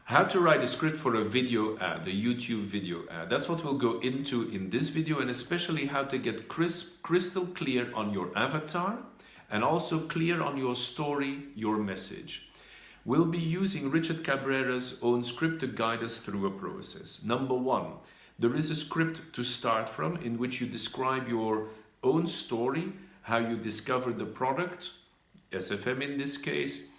How to write a script for a video ad, a YouTube video ad. That's what we'll go into in this video, and especially how to get crystal clear on your avatar and also clear on your story, your message. We'll be using Richard Cabrera's own script to guide us through a process. Number one, there is a script to start from in which you describe your own story, how you discovered the product, SFM in this case,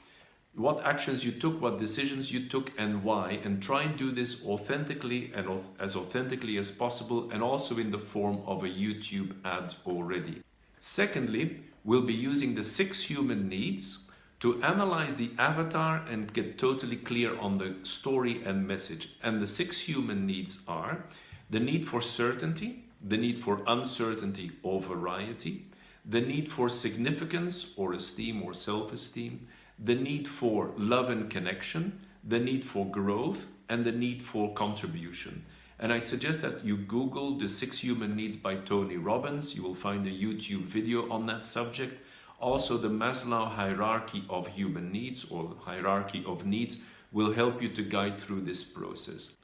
what actions you took, what decisions you took, and why, and try and do this authentically and as authentically as possible, and also in the form of a YouTube ad already. Secondly, we'll be using the 6 human needs to analyze the avatar and get totally clear on the story and message. And the 6 human needs are the need for certainty, the need for uncertainty or variety, the need for significance or esteem or self-esteem, the need for love and connection, the need for growth, and the need for contribution. And I suggest that you Google the 6 human needs by Tony Robbins. You will find a YouTube video on that subject. Also, the Maslow hierarchy of human needs or hierarchy of needs will help you to guide through this process.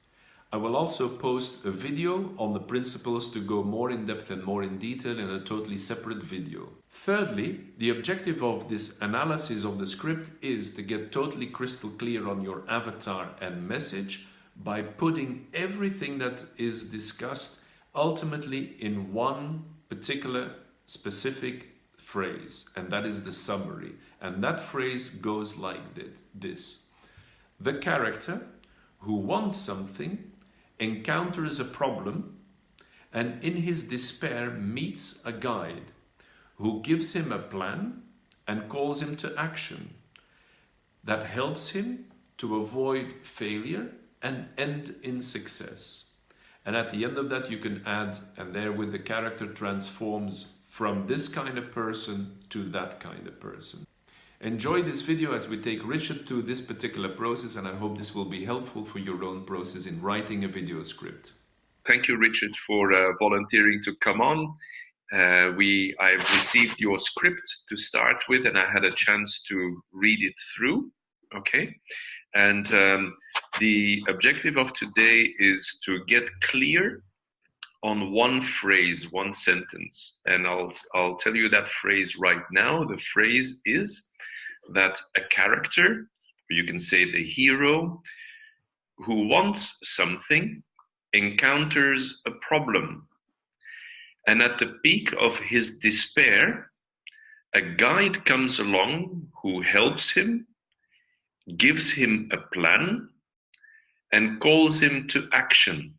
I will also post a video on the principles to go more in depth and more in detail in a totally separate video. Thirdly, the objective of this analysis of the script is to get totally crystal clear on your avatar and message by putting everything that is discussed ultimately in one particular specific phrase, and that is the summary. And that phrase goes like this. The character who wants something encounters a problem and in his despair meets a guide who gives him a plan and calls him to action that helps him to avoid failure and end in success. And at the end of that you can add, and therewith the character transforms from this kind of person to that kind of person. Enjoy this video as we take Richard through this particular process, and I hope this will be helpful for your own process in writing a video script. Thank you, Richard, for volunteering to come on. I've received your script to start with, and I had a chance to read it through. Okay, and the objective of today is to get clear on one phrase, one sentence, and I'll tell you that phrase right now. The phrase is that a character, or you can say the hero, who wants something encounters a problem, and at the peak of his despair, a guide comes along who helps him, gives him a plan, and calls him to action.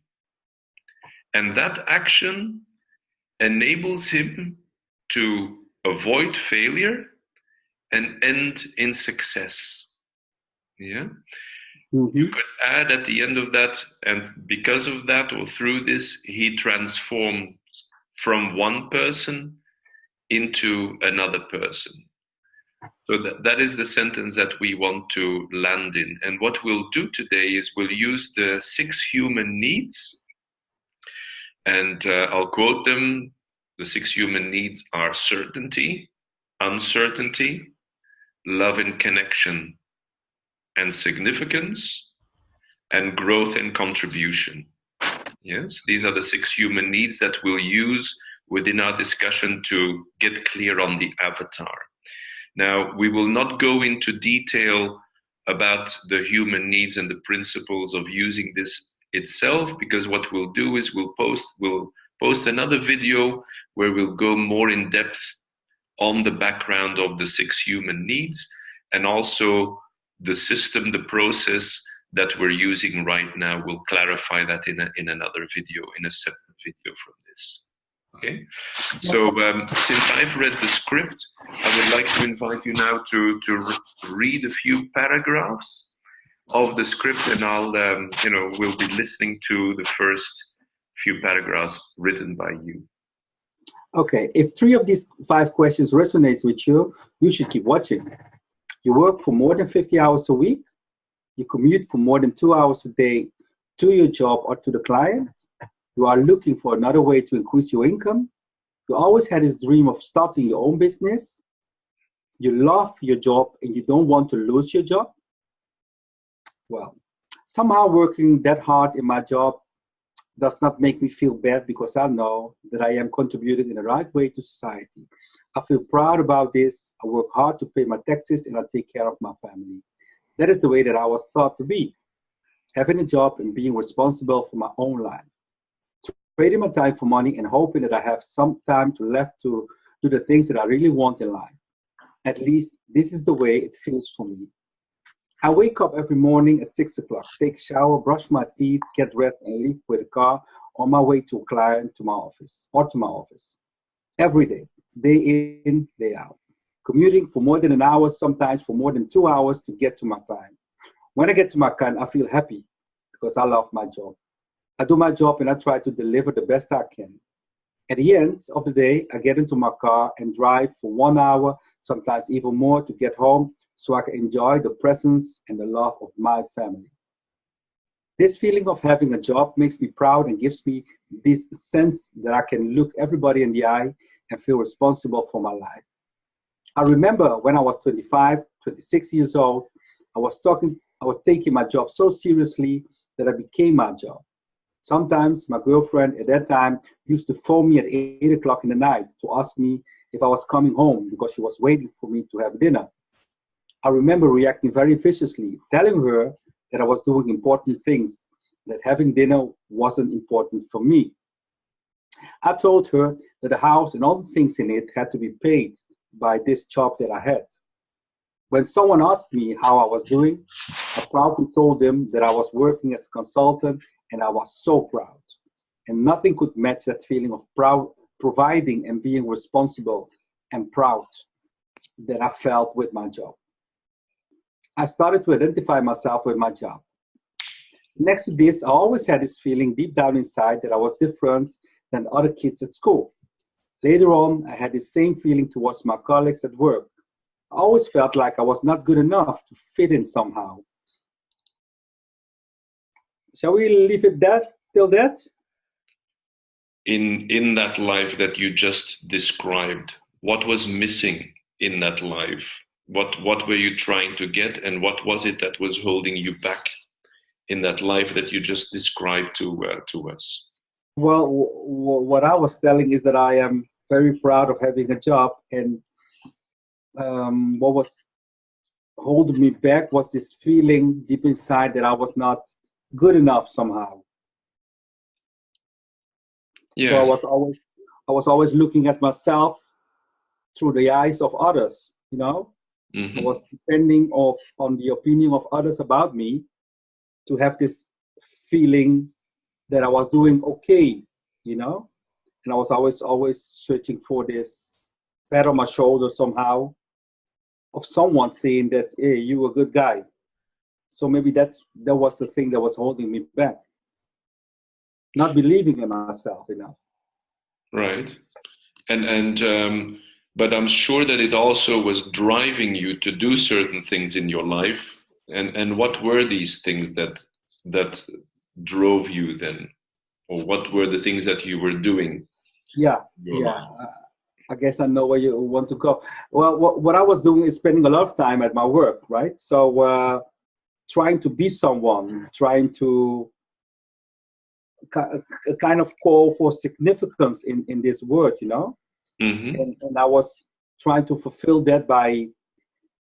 And that action enables him to avoid failure and end in success. Yeah. Mm-hmm. You could add at the end of that, and because of that or through this, he transforms from one person into another person. So that is the sentence that we want to land in. And what we'll do today is we'll use the 6 human needs, and I'll quote them. The 6 human needs are certainty, uncertainty, love and connection, and significance, and growth and contribution. Yes, these are the 6 human needs that we'll use within our discussion to get clear on the avatar. Now, we will not go into detail about the human needs and the principles of using this itself, because what we'll do is we'll post another video where we'll go more in depth on the background of the 6 human needs, and also the system, the process that we're using right now. We'll clarify that in another video, in a separate video from this. Okay, so since I've read the script, I would like to invite you now to read a few paragraphs of the script, and I'll we'll be listening to the first few paragraphs written by you. Okay, if 3 of these 5 questions resonates with you, you should keep watching. You work for more than 50 hours a week. You commute for more than 2 hours a day to your job or to the client. You are looking for another way to increase your income. You always had this dream of starting your own business. You love your job and you don't want to lose your job. Well, Somehow working that hard in my job does not make me feel bad because I know that I am contributing in the right way to society. I feel proud about this. I work hard to pay my taxes and I take care of my family. That is the way that I was taught to be, having a job and being responsible for my own life, trading my time for money and hoping that I have some time to left to do the things that I really want in life. At least this is the way it feels for me. I wake up every morning at 6 o'clock, take a shower, brush my teeth, get dressed, and leave with a car on my way to a client to my office or to my office. Every day in, day out. Commuting for more than an hour, sometimes for more than 2 hours to get to my client. When I get to my client, I feel happy because I love my job. I do my job and I try to deliver the best I can. At the end of the day, I get into my car and drive for 1 hour, sometimes even more, to get home so I can enjoy the presence and the love of my family. This feeling of having a job makes me proud and gives me this sense that I can look everybody in the eye and feel responsible for my life. I remember when I was 25, 26 years old, I was taking my job so seriously that I became my job. Sometimes my girlfriend at that time used to phone me at 8 o'clock in the night to ask me if I was coming home because she was waiting for me to have dinner. I remember reacting very viciously, telling her that I was doing important things, that having dinner wasn't important for me. I told her that the house and all the things in it had to be paid by this job that I had. When someone asked me how I was doing, I proudly told them that I was working as a consultant and I was so proud. And nothing could match that feeling of proud, providing and being responsible and proud that I felt with my job. I started to identify myself with my job. Next to this, I always had this feeling deep down inside that I was different than other kids at school. Later on, I had the same feeling towards my colleagues at work. I always felt like I was not good enough to fit in somehow. Shall we leave it that till that? In that life that you just described, what was missing in that life? What were you trying to get, and what was it that was holding you back in that life that you just described to us? Well, what I was telling is that I am very proud of having a job, and what was holding me back was this feeling deep inside that I was not good enough somehow. Yes. So I was always looking at myself through the eyes of others, you know. Mm-hmm. I was depending on the opinion of others about me to have this feeling that I was doing okay, you know. And I was always searching for this pat on my shoulder somehow of someone saying that, hey, you're a good guy. So maybe that was the thing that was holding me back. Not believing in myself enough. Right. But I'm sure that it also was driving you to do certain things in your life. And what were these things that drove you then? Or what were the things that you were doing? Yeah. I guess I know where you want to go. Well, what I was doing is spending a lot of time at my work, right? So trying to be someone, trying to kind of call for significance in this word, you know? Mm-hmm. And I was trying to fulfill that by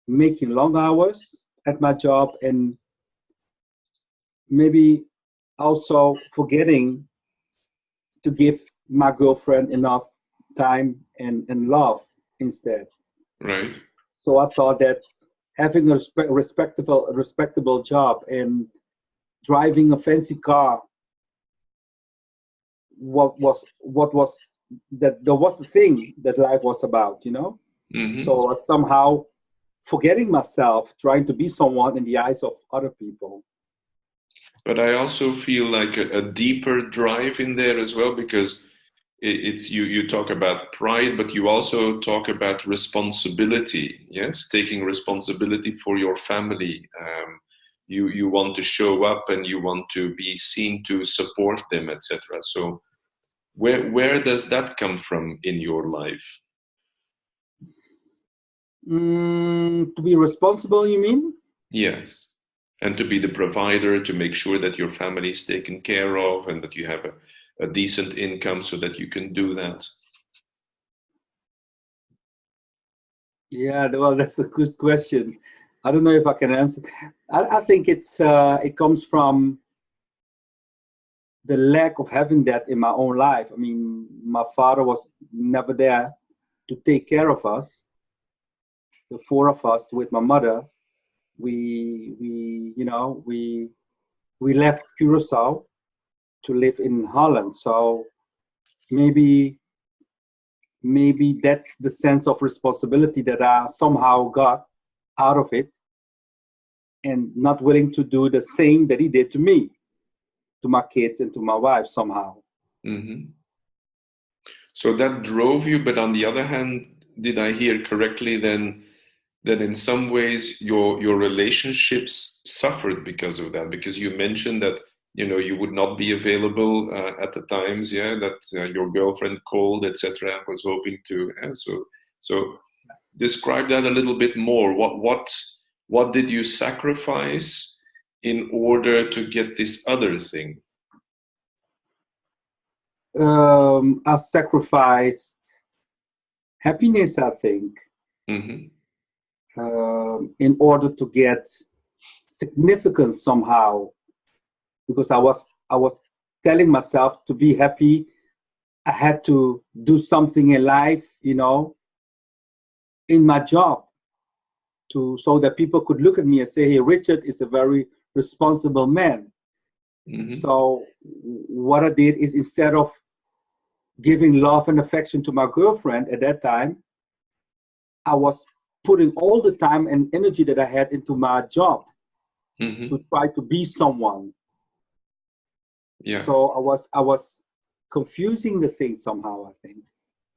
making long hours at my job and maybe also forgetting to give my girlfriend enough time and love instead. Right. So I thought that having a respectable job and driving a fancy car, what was that there was the thing that life was about, you know. Mm-hmm. So somehow forgetting myself, trying to be someone in the eyes of other people. But I also feel like a deeper drive in there as well, because it's you talk about pride, but you also talk about responsibility. Yes, taking responsibility for your family. You want to show up and you want to be seen to support them, etc. So where does that come from in your life? To be responsible, you mean? Yes. And to be the provider, to make sure that your family is taken care of and that you have a decent income so that you can do that. Yeah, well, that's a good question. I don't know if I can answer. I think it comes from the lack of having that in my own life. I mean, my father was never there to take care of us, the four of us with my mother. We left Curacao to live in Holland. So maybe that's the sense of responsibility that I somehow got out of it, and not willing to do the same that he did to me, to my kids and to my wife somehow. Mm-hmm. So that drove you, but on the other hand, did I hear correctly then that in some ways your relationships suffered because of that? Because you mentioned that you would not be available at the times, that your girlfriend called, etc. Was hoping to. So describe that a little bit more. What did you sacrifice in order to get this other thing? I sacrificed happiness, I think, Mm-hmm. in order to get significance somehow, because I was telling myself to be happy, I had to do something in life, in my job, so that people could look at me and say, hey, Richard is a very responsible man. Mm-hmm. So what I did is, instead of giving love and affection to my girlfriend at that time, I was putting all the time and energy that I had into my job, mm-hmm. to try to be someone. Yes. So I was confusing the thing somehow, I think.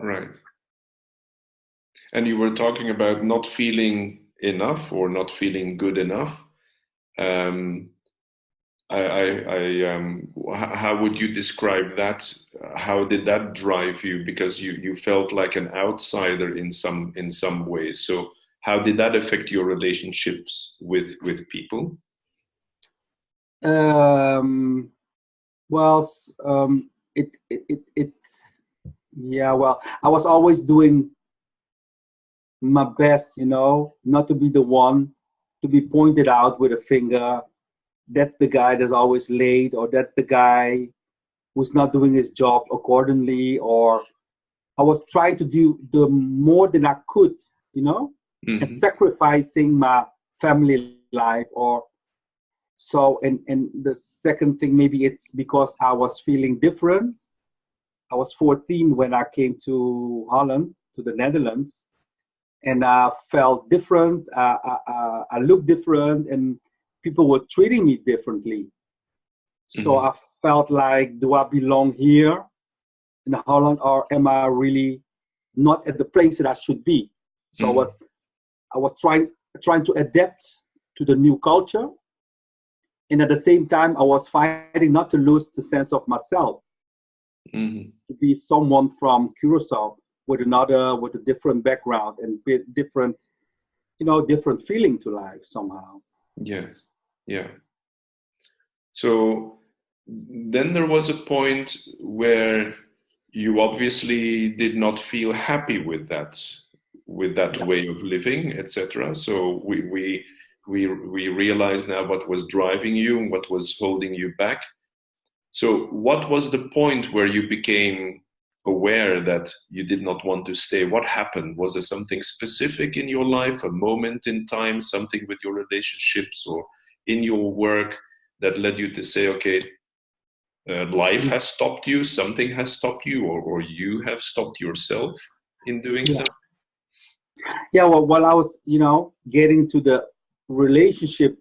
Right. And you were talking about not feeling enough or not feeling good enough. How would you describe that? How did that drive you? Because you felt like an outsider in some ways. So how did that affect your relationships with people? Well, yeah. Well, I was always doing my best, not to be the one to be pointed out with a finger. That's the guy that's always late, or that's the guy who's not doing his job accordingly, or I was trying to do the more than I could, mm-hmm. and sacrificing my family life. Or so, and the second thing, maybe it's because I was feeling different. I was 14 when I came to Holland, to the Netherlands, and I felt different. I looked different, and people were treating me differently. So mm-hmm. I felt like, do I belong here in Holland, or am I really not at the place that I should be? So mm-hmm. I was trying to adapt to the new culture, and at the same time I was fighting not to lose the sense of myself, mm-hmm. to be someone from Curacao with a different background and different feeling to life somehow. Yes. Yeah. So then there was a point where you obviously did not feel happy with that yeah. way of living, etc. So we realize now what was driving you and what was holding you back. So what was the point where you became aware that you did not want to stay? What happened? Was there something specific in your life, a moment in time, something with your relationships or in your work that led you to say, okay, life has stopped you, something has stopped you, or you have stopped yourself in doing yeah. so? Yeah, well, while I was, getting to the relationship,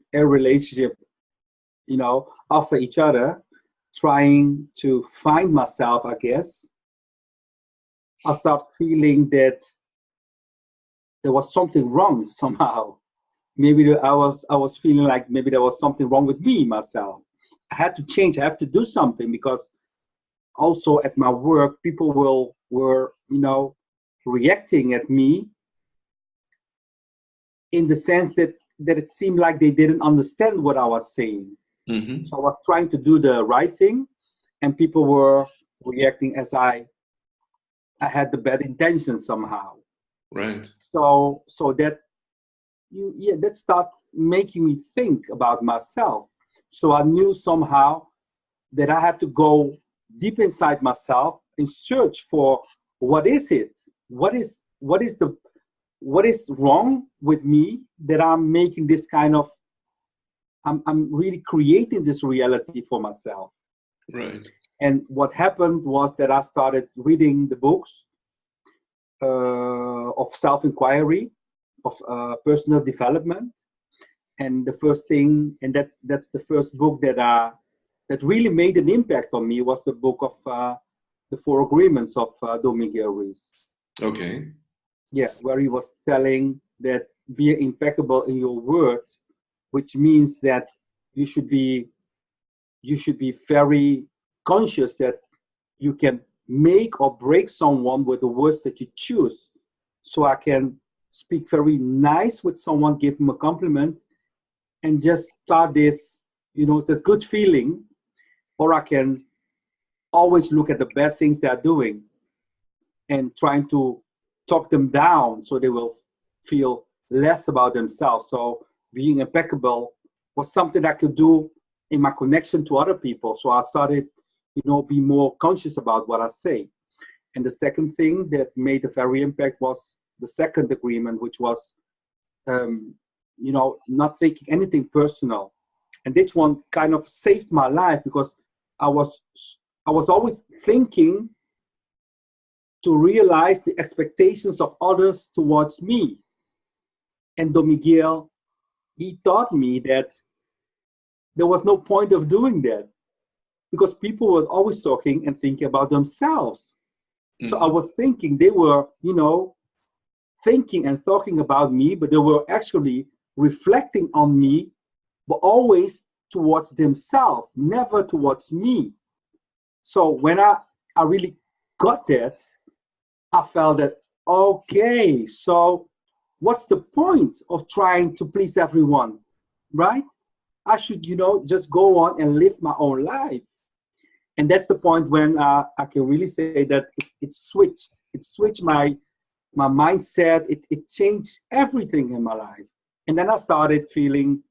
after each other, trying to find myself, I guess, I started feeling that there was something wrong somehow. Maybe I was feeling like maybe there was something wrong with me, myself. I had to change. I have to do something, because also at my work, people were reacting at me in the sense that that it seemed like they didn't understand what I was saying. Mm-hmm. So I was trying to do the right thing, and people were reacting as I had the bad intentions somehow. Right. So that that started making me think about myself. So I knew somehow that I had to go deep inside myself and search for what is it? What is wrong with me that I'm making this kind of I'm really creating this reality for myself. Right. And what happened was that I started reading the books of self-inquiry, of personal development. And the first thing, and that's the first book that really made an impact on me, was the book of the Four Agreements of Don Miguel Ruiz. Okay. Yeah, where he was telling that be impeccable in your word, which means that you should be very conscious that you can make or break someone with the words that you choose. So I can speak very nice with someone, give him a compliment, and just start this, this good feeling. Or I can always look at the bad things they're doing and trying to talk them down so they will feel less about themselves. So being impeccable was something I could do in my connection to other people. So I started, be more conscious about what I say. And the second thing that made a very impact was the second agreement, which was, not taking anything personal. And this one kind of saved my life, because I was always thinking to realize the expectations of others towards me. And Don Miguel, he taught me that there was no point of doing that, because people were always talking and thinking about themselves. So I was thinking they were, thinking and talking about me, but they were actually reflecting on me, but always towards themselves, never towards me. So when I really got that, I felt that, okay, so what's the point of trying to please everyone, right? I should, just go on and live my own life. And that's the point when I can really say that it switched. It switched my mindset. It changed everything in my life. And then I started feeling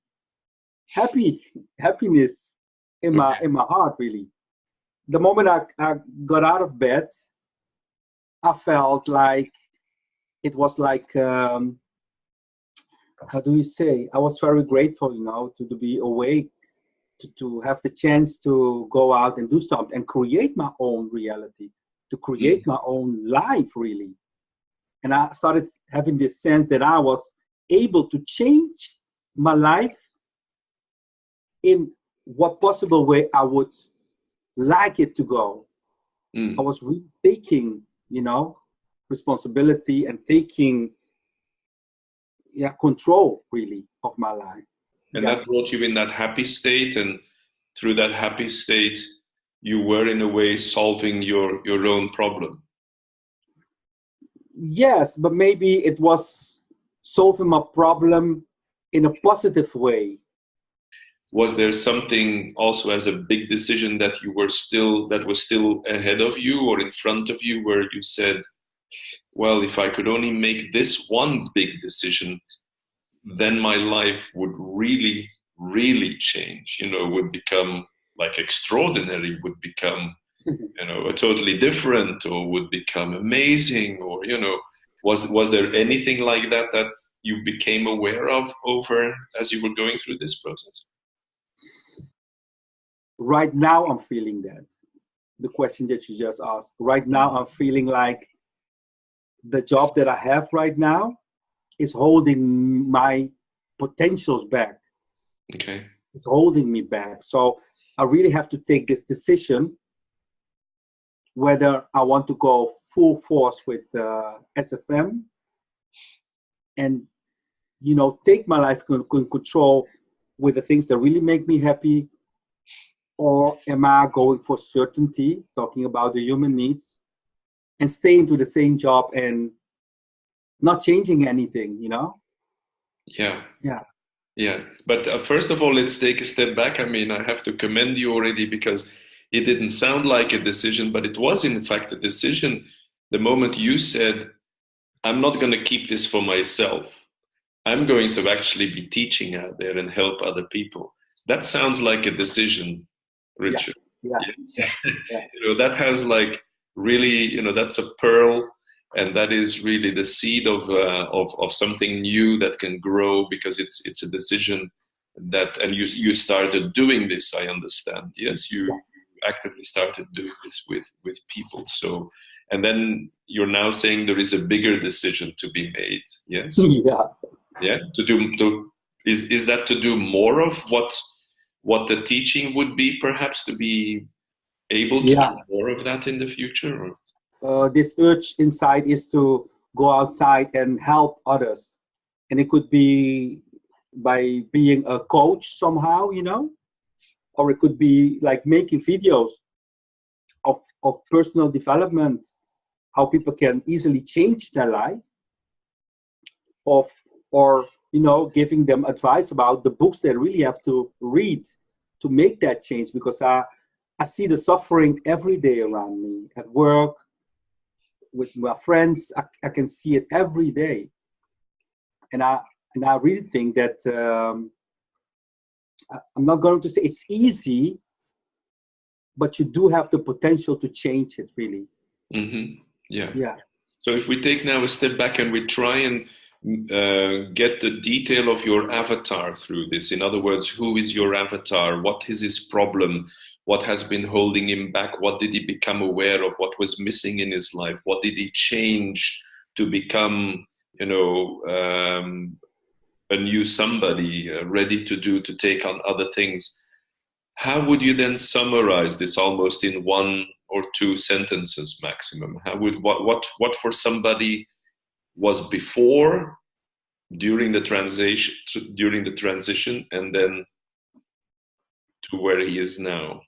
happiness in my heart, really. The moment I got out of bed, I felt like it was like, how do you say? I was very grateful, to be awake, to have the chance to go out and do something and create my own reality, to create my own life, really. And I started having this sense that I was able to change my life in what possible way I would like it to go. I was really taking, responsibility and taking control, really, of my life. And that brought you in that happy state, and through that happy state, you were in a way solving your own problem. Yes, but maybe it was solving my problem in a positive way. Was there something also as a big decision that was still ahead of you or in front of you, where you said, well, if I could only make this one big decision, then my life would really, really change, would become like extraordinary, would become, a totally different, or would become amazing, or, was there anything like that you became aware of over as you were going through this process? Right now, I'm feeling that. The question that you just asked. Right now, I'm feeling like the job that I have right now is holding my potentials back. Okay. It's holding me back. So I really have to take this decision whether I want to go full force with SFM and, take my life in control with the things that really make me happy, or am I going for certainty, talking about the human needs, and staying to the same job and not changing anything, Yeah. Yeah. Yeah, but first of all, let's take a step back. I mean, I have to commend you already because it didn't sound like a decision, but it was in fact a decision the moment you said, I'm not going to keep this for myself. I'm going to actually be teaching out there and help other people. That sounds like a decision, Yeah, Richard. yeah, Yes. yeah, yeah, That has like really, that's a pearl, and that is really the seed of something new that can grow because it's a decision that, and you started doing this. I understand. Yes, yeah, you actively started doing this with people. So, and then you're now saying there is a bigger decision to be made. Yes. yeah. Yeah, is that to do more of what the teaching would be, perhaps to be able to do Yeah. more of that in the future? Or? This urge inside is to go outside and help others, and it could be by being a coach somehow, or it could be like making videos of personal development, how people can easily change their life, of or giving them advice about the books they really have to read to make that change, because I see the suffering every day around me at work, with my friends. I can see it every day, and I really think that I'm not going to say it's easy, but you do have the potential to change it, really. Mm-hmm. Yeah. Yeah, So if we take now a step back and we try and get the detail of your avatar through this, in other words, who is your avatar? What is his problem? What has been holding him back? What did he become aware of? What was missing in his life? What did he change to become, a new somebody ready to take on other things? How would you then summarize this almost in one or two sentences maximum? How would what for somebody was before, during the transition, and then to where he is now?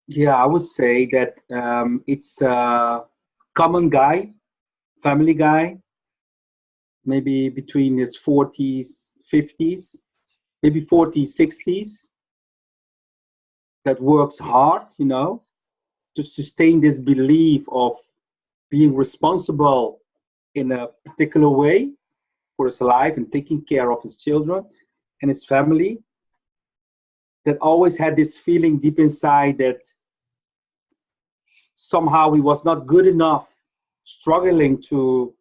yeah. I would say that it's a common guy, family guy, maybe between his 40s, 50s, maybe 40s, 60s, that works hard, to sustain this belief of being responsible in a particular way for his life and taking care of his children and his family, that always had this feeling deep inside that somehow he was not good enough, struggling to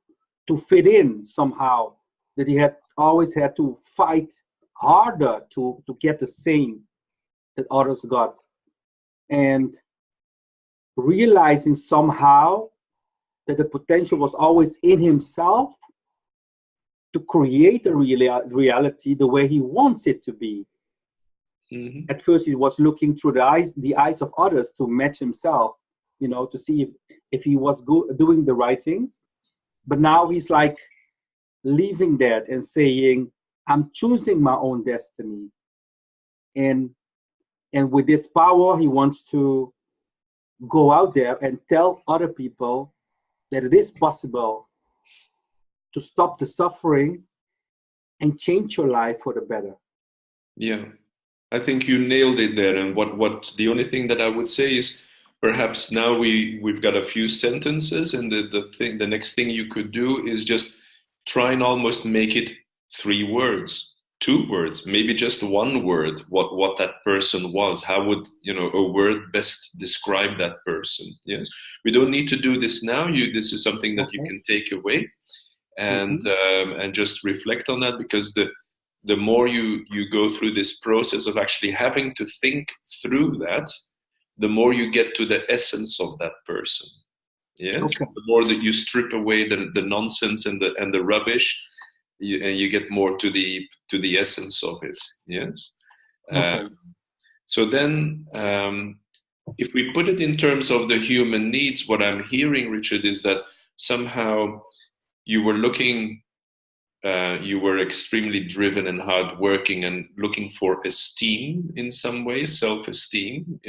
fit in somehow, that he had always had to fight harder to get the same that others got. And realizing somehow that the potential was always in himself to create a reality the way he wants it to be. Mm-hmm. At first, he was looking through the eyes of others to match himself, to see if he was doing the right things. But now he's like leaving that and saying, I'm choosing my own destiny. And with this power, he wants to go out there and tell other people that it is possible to stop the suffering and change your life for the better. Yeah, I think you nailed it there. And what the only thing that I would say is, perhaps now we've got a few sentences, and the next thing you could do is just try and almost make it 3 words, 2 words, maybe just 1 word. What that person was. How would a word best describe that person? Yes, we don't need to do this now. This is something that you Okay. can take away and Mm-hmm. and just reflect on that, because the more you go through this process of actually having to think through that, the more you get to the essence of that person. Yes, Okay. the more that you strip away the nonsense and the rubbish, and you get more to the essence of it. Yes. Uh, Okay. so then, if we put it in terms of the human needs, what I'm hearing, Richard, is that somehow you were looking you were extremely driven and hardworking and looking for esteem in some ways, self-esteem,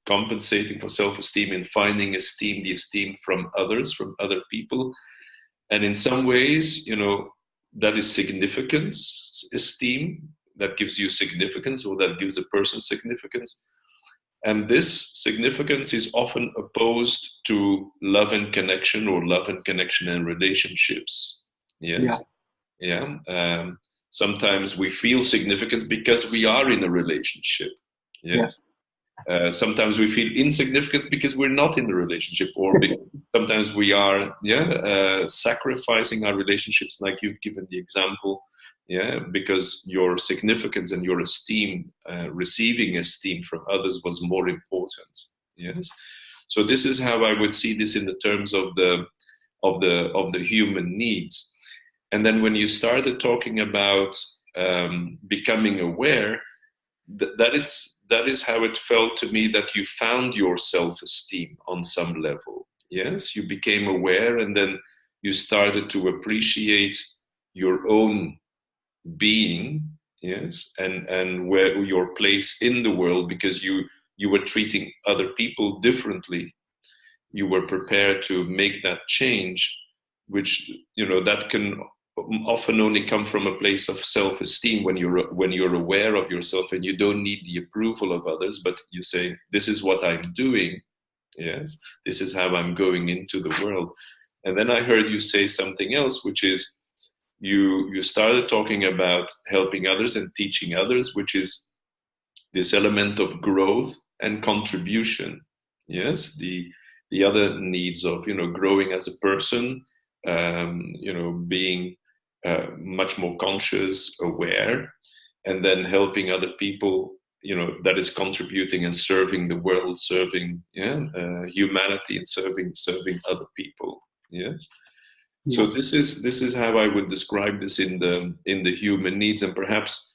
compensating for self-esteem and finding esteem, the esteem from others, from other people. And in some ways, that is significance, esteem, that gives you significance, or that gives a person significance. And this significance is often opposed to love and connection, or love and connection and relationships. Yes. Yeah. Sometimes we feel significance because we are in a relationship. Yes. Sometimes we feel insignificance because we're not in the relationship, or sometimes we are sacrificing our relationships, like you've given the example, because your significance and your esteem, receiving esteem from others, was more important. Yes. So this is how I would see this in the terms of the human needs. And then when you started talking about becoming aware, that is how it felt to me, that you found your self-esteem on some level. Yes, you became aware, and then you started to appreciate your own being. Yes, and where your place in the world, because you were treating other people differently. You were prepared to make that change, which, that can often only come from a place of self-esteem, when you're aware of yourself and you don't need the approval of others, but you say, this is what I'm doing. Yes, this is how I'm going into the world. And then I heard you say something else, which is you started talking about helping others and teaching others, which is this element of growth and contribution. Yes, the other needs of growing as a person, being much more conscious, aware, and then helping other people, that is contributing and serving the world, serving humanity, and serving other people. Yes. So this is how I would describe this in the human needs. And perhaps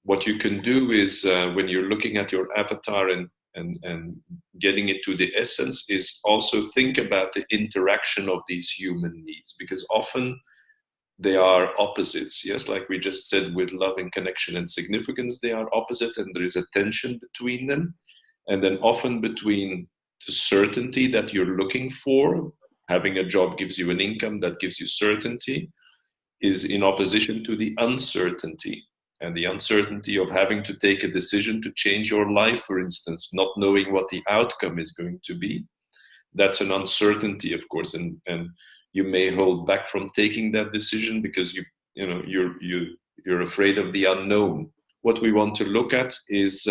what you can do is, when you're looking at your avatar and getting it to the essence, is also think about the interaction of these human needs, because often they are opposites. Yes, like we just said, with love and connection and significance, they are opposite, and there is a tension between them. And then often between the certainty that you're looking for, having a job gives you an income that gives you certainty, is in opposition to the uncertainty. And the uncertainty of having to take a decision to change your life, for instance, not knowing what the outcome is going to be. That's an uncertainty, of course, and you may hold back from taking that decision because you're afraid of the unknown. What we want to look at is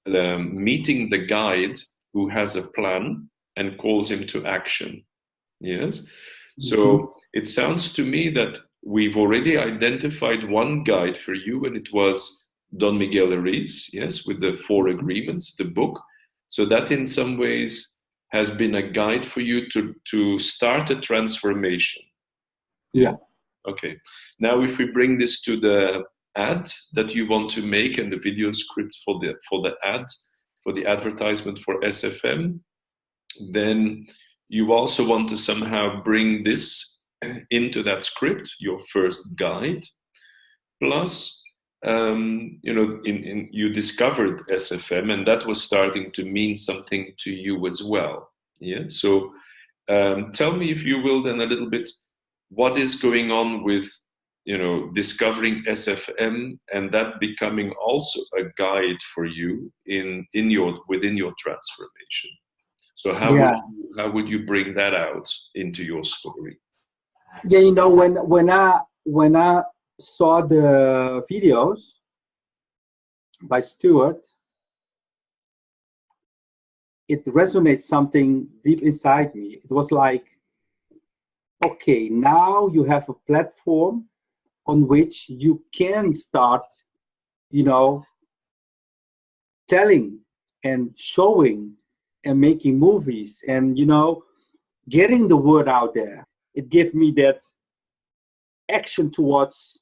meeting the guide who has a plan and calls him to action. Yes. So it sounds to me that we've already identified one guide for you, and it was Don Miguel Ruiz, yes, with the 4 agreements, the book. So that in some ways has been a guide for you to start a transformation. Yeah. Okay. Now, if we bring this to the ad that you want to make, and the video script for the ad, for the advertisement for SFM, then you also want to somehow bring this into that script, your first guide. Plus, you discovered SFM, and that was starting to mean something to you as well. Yeah. So tell me, if you will, then a little bit, what is going on with discovering SFM, and that becoming also a guide for you within your transformation. So how would you bring that out into your story? Yeah, when I saw the videos by Stuart, it resonates something deep inside me. It was like, okay, now you have a platform on which you can start, telling and showing and making movies and, getting the word out there. It gave me that action towards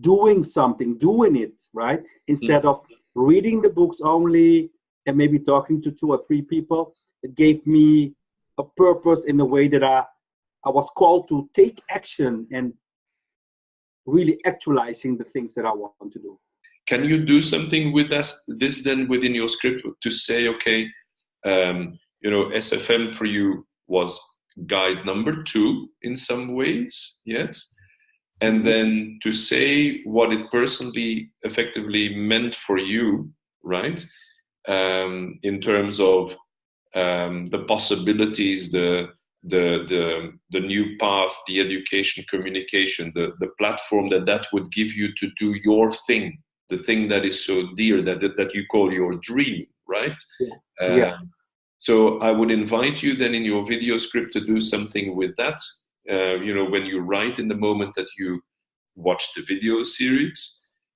doing something, doing it, right? Instead of reading the books only and maybe talking to 2 or 3 people. It gave me a purpose in the way that I was called to take action and really actualizing the things that I want to do. Can you do something with this then within your script to say, okay, SFM for you was guide number 2 in some ways, yes? and then to say what it personally effectively meant for you, right? In terms of the possibilities, the new path, the education, communication, the platform that would give you to do your thing, the thing that is so dear, that you call your dream, right? Yeah. So I would invite you then in your video script to do something with that. When you write, in the moment that you watch the video series,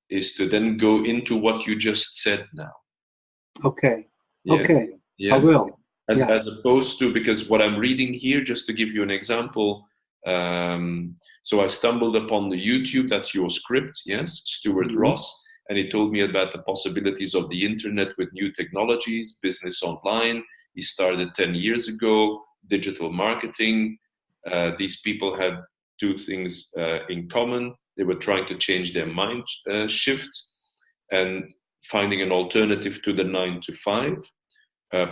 is to then go into what you just said now. Okay. Yeah. Okay. Yeah. I will. As opposed to, because what I'm reading here, just to give you an example, so I stumbled upon the YouTube, that's your script, yes, Stuart Ross, and he told me about the possibilities of the internet with new technologies, business online. He started 10 years ago, digital marketing. These people had two things in common. They were trying to change their mind shift and finding an alternative to the 9 to 5.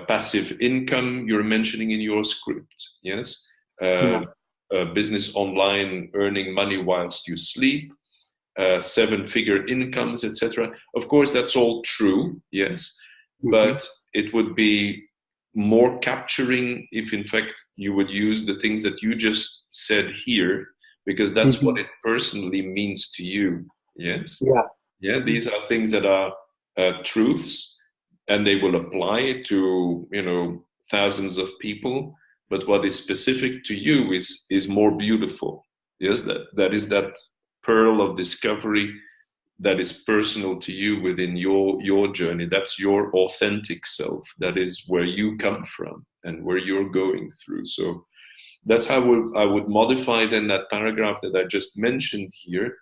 Passive income you're mentioning in your script, yes? Business online, earning money whilst you sleep, 7-figure incomes, etc. Of course, that's all true, yes, but it would be more capturing if, in fact, you would use the things that you just said here, because that's what it personally means to you, yes? Yeah, these are things that are truths, and they will apply to, thousands of people. But what is specific to you is more beautiful. Yes, that is that pearl of discovery that is personal to you within your journey. That's your authentic self. That is where you come from and where you're going through. So that's how I would modify then that paragraph that I just mentioned here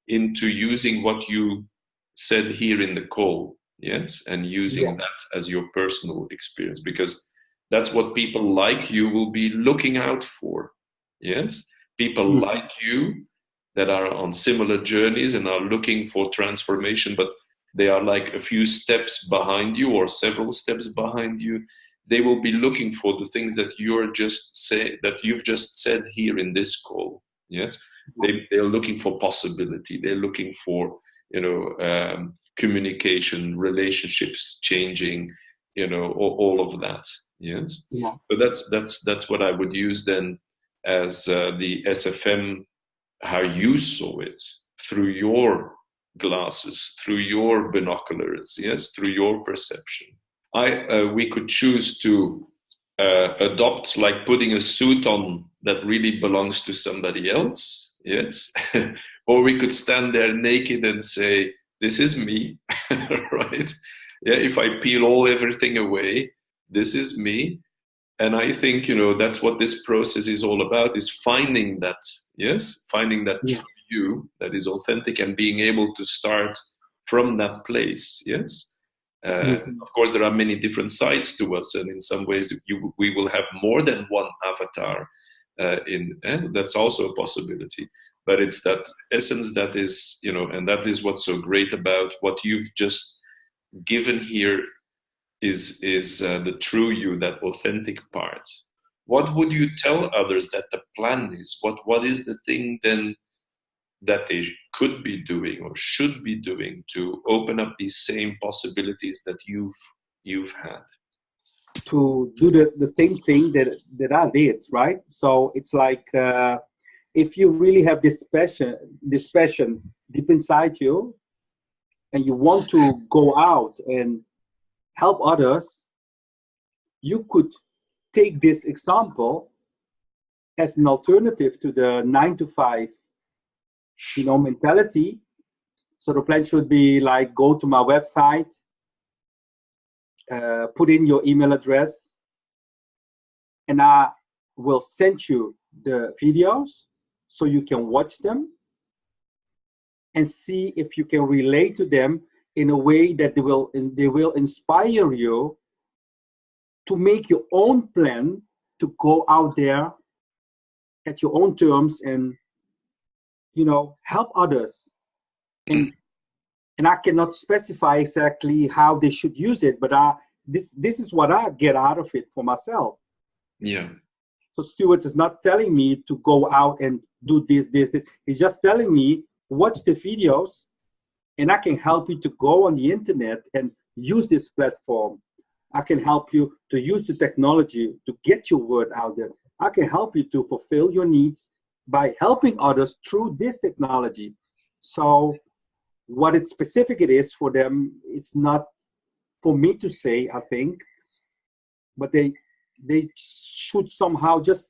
into using what you said here in the call. Yes, and using that as your personal experience, because that's what people like you will be looking out for. Yes, people like you that are on similar journeys and are looking for transformation, but they are like a few steps behind you or several steps behind you. They will be looking for the things that you've just said here in this call. Yes, they're looking for possibility. They're looking for communication, relationships changing, all of that. Yes. Yeah. But that's what I would use then as the SFM, how you saw it through your glasses, through your binoculars, yes, through your perception. We could choose to adopt, like putting a suit on that really belongs to somebody else, yes, or we could stand there naked and say, this is me, right? Yeah, if I peel everything away, this is me. And I think, that's what this process is all about, is finding that, yes, finding that true you that is authentic and being able to start from that place, yes. Of course, there are many different sides to us, and in some ways we will have more than one avatar, that's also a possibility. But it's that essence that is, and that is what's so great about what you've just given here is the true you, that authentic part. What would you tell others that the plan is? What is the thing then that they could be doing or should be doing to open up these same possibilities that you've had? To do the same thing that I did, right? So it's like if you really have this passion deep inside you, and you want to go out and help others, you could take this example as an alternative to the 9 to 5, mentality. So the plan should be like, go to my website, put in your email address, and I will send you the videos so you can watch them and see if you can relate to them in a way that they will inspire you to make your own plan to go out there at your own terms and help others. And I cannot specify exactly how they should use it, but this is what I get out of it for myself. Yeah. So Stuart is not telling me to go out and do this, this, this. He's just telling me, watch the videos, and I can help you to go on the internet and use this platform. I can help you to use the technology to get your word out there. I can help you to fulfill your needs by helping others through this technology. So what it specific it is for them, it's not for me to say, I think, but they should somehow just,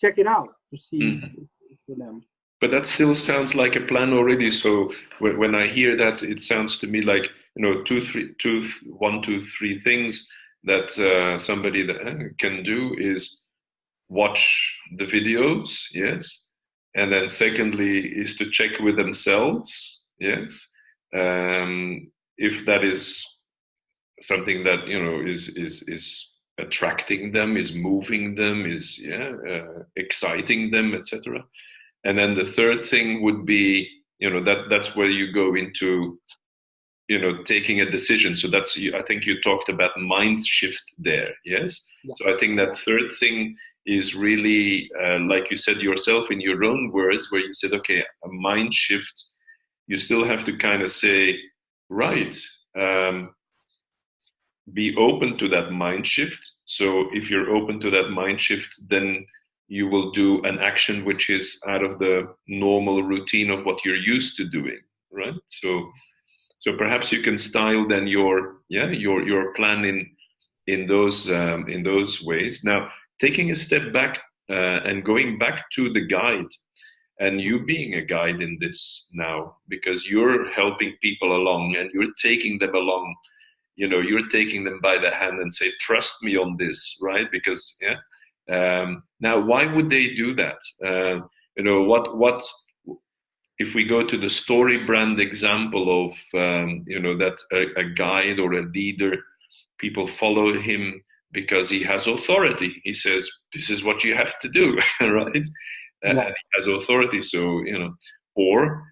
check it out to see for them. But that still sounds like a plan already. So when I hear that, it sounds to me like, one, two, three things that somebody that can do is watch the videos, yes, and then secondly is to check with themselves, yes, if that is something that is attracting them, is moving them, is exciting them, etc. And then the third thing would be, that's where you go into, taking a decision. So I think you talked about mind shift there, yes? Yeah. So I think that third thing is really, like you said yourself in your own words, where you said, okay, a mind shift, you still have to kind of say, right, be open to that mind shift. So if you're open to that mind shift, then you will do an action which is out of the normal routine of what you're used to doing, right? So perhaps you can style then your plan in those ways. Now, taking a step back and going back to the guide, and you being a guide in this now, because you're helping people along and you're taking them along. You're taking them by the hand and say, "Trust me on this," right? Because now, why would they do that? What if we go to the story brand example of that a guide or a leader, people follow him because he has authority. He says, "This is what you have to do," right? And he has authority, so or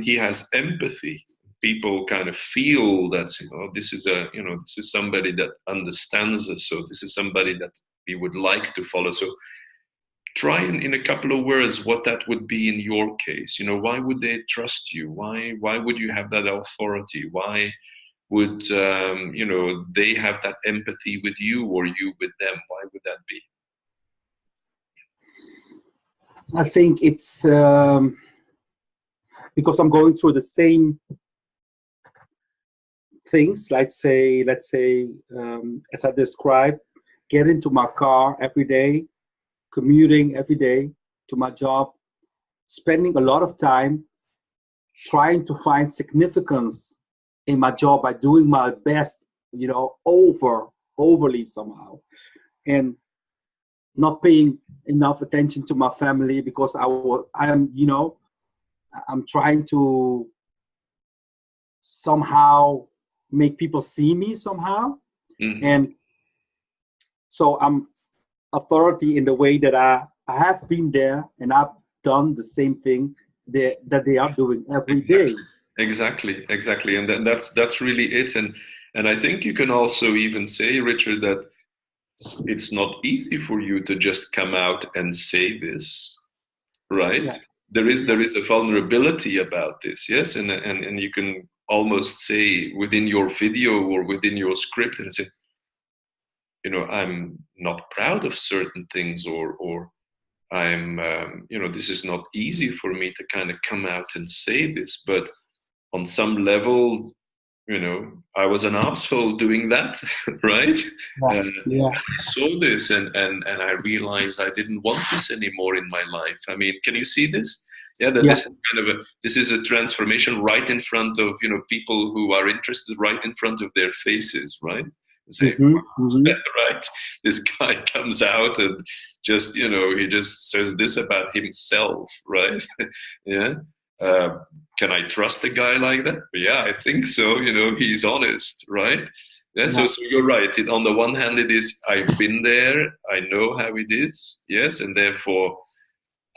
he has empathy. People kind of feel that this is somebody that understands us, so this is somebody that we would like to follow. So try in a couple of words what that would be in your case. Why would they trust you? Why would you have that authority? Why would they have that empathy with you or you with them? Why would that be? I think it's because I'm going through the same things. Let's say as I described, get into my car every day, commuting every day to my job, spending a lot of time trying to find significance in my job by doing my best, overly somehow, and not paying enough attention to my family because I'm trying to somehow make people see me somehow. Mm-hmm. And so I'm authority in the way that I have been there and I've done the same thing that they are doing every day. Exactly. And that's really it. And I think you can also even say, Richard, that it's not easy for you to just come out and say this, right? Yeah. There is a vulnerability about this, yes? And you can almost say within your video or within your script and say, I'm not proud of certain things, or I'm, this is not easy for me to kind of come out and say this, but on some level, I was an asshole doing that, right? Yeah. I saw this and I realized I didn't want this anymore in my life. I mean, can you see this? Yeah, this is a transformation right in front of people who are interested, right in front of their faces, right? And say, right, this guy comes out and just he just says this about himself, right? Yeah. Can I trust a guy like that? Yeah, I think so. He's honest, right? Yeah, so you're right. On the one hand, it is, I've been there, I know how it is, yes, and therefore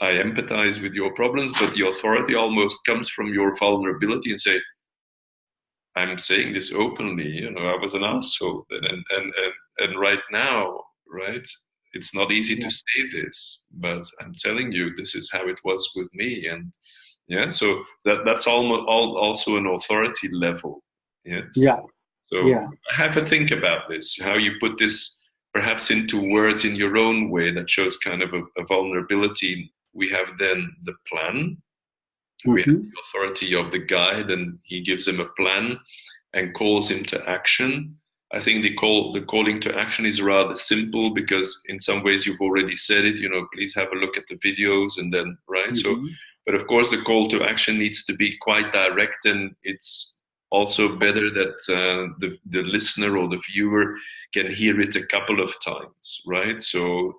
I empathize with your problems, but the authority almost comes from your vulnerability and say, I'm saying this openly, I was an asshole, and right now, right, It's not easy Yeah. to say this, but I'm telling you, this is how it was with me. And yeah, so that's almost also an authority level. Yes. Yeah. So Yeah. have a think about this, how you put this perhaps into words in your own way that shows kind of a vulnerability. We have then the plan, we have Mm-hmm. the authority of the guide, and he gives him a plan and calls him to action. I think the calling to action is rather simple because in some ways you've already said it, please have a look at the videos and then, right? So, Mm-hmm. but of course the call to action needs to be quite direct, and it's also better that the listener or the viewer can hear it a couple of times, right? So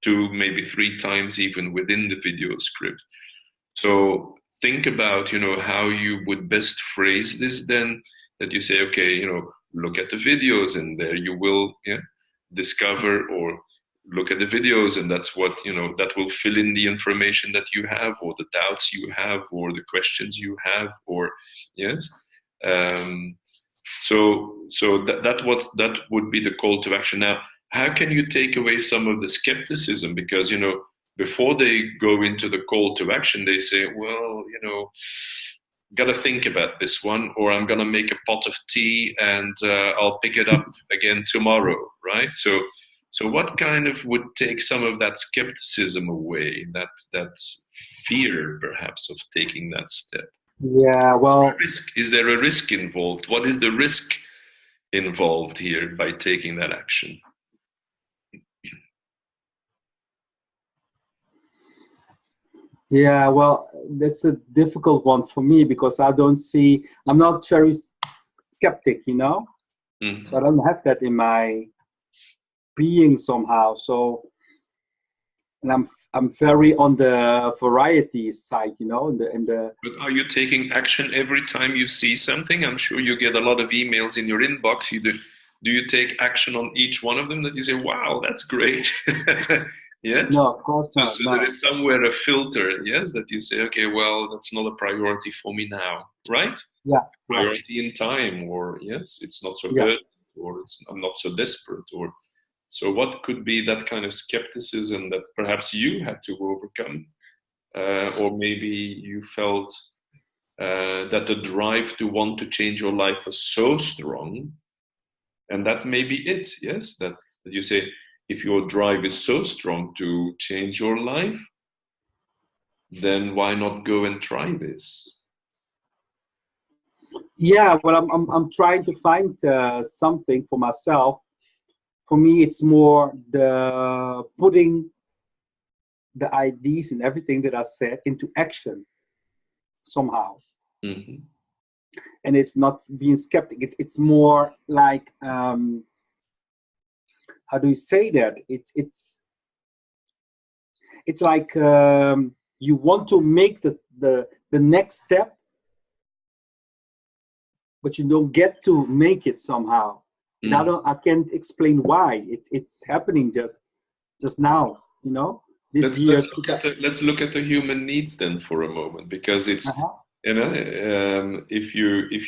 2, maybe 3 times even within the video script. So think about, how you would best phrase this then, that you say, okay, look at the videos and there you will discover, or look at the videos and that's what, that will fill in the information that you have, or the doubts you have, or the questions you have, or yes. Um, so that would be the call to action. Now, how can you take away some of the skepticism? Because before they go into the call to action, they say, well, got to think about this one, or I'm going to make a pot of tea and I'll pick it up again tomorrow, right? So what kind of would take some of that skepticism away, that fear perhaps of taking that step? Yeah. Well, Is there a risk involved? What is the risk involved here by taking that action? yeah. Well, that's a difficult one for me because I'm not very skeptic, Mm-hmm. so I don't have that in my being somehow. So, and I'm very on the variety side, in the. But are you taking action every time you see something? I'm sure you get a lot of emails in your inbox. Do you take action on each one of them that you say, wow, that's great? Yes? No, of course So, not. so there No. is somewhere a filter, yes, that you say, okay, well, that's not a priority for me now, right? Yeah. Yeah. Priority in time, or yes, it's not so Yeah. urgent, or I'm not so desperate, or so what could be that kind of skepticism that perhaps you had to overcome, or maybe you felt that the drive to want to change your life was so strong, and that may be it, yes, that you say, if your drive is so strong to change your life, then why not go and try this? Yeah. Well, I'm trying to find something for myself. For me, it's more the putting the ideas and everything that I said into action somehow. Mm-hmm. And it's not being skeptic. It's more like how do you say that? It's like you want to make the next step, but you don't get to make it somehow. And I can't explain why. It's happening just now. This Let's year. let's look at the human needs then for a moment, because it's Uh-huh. if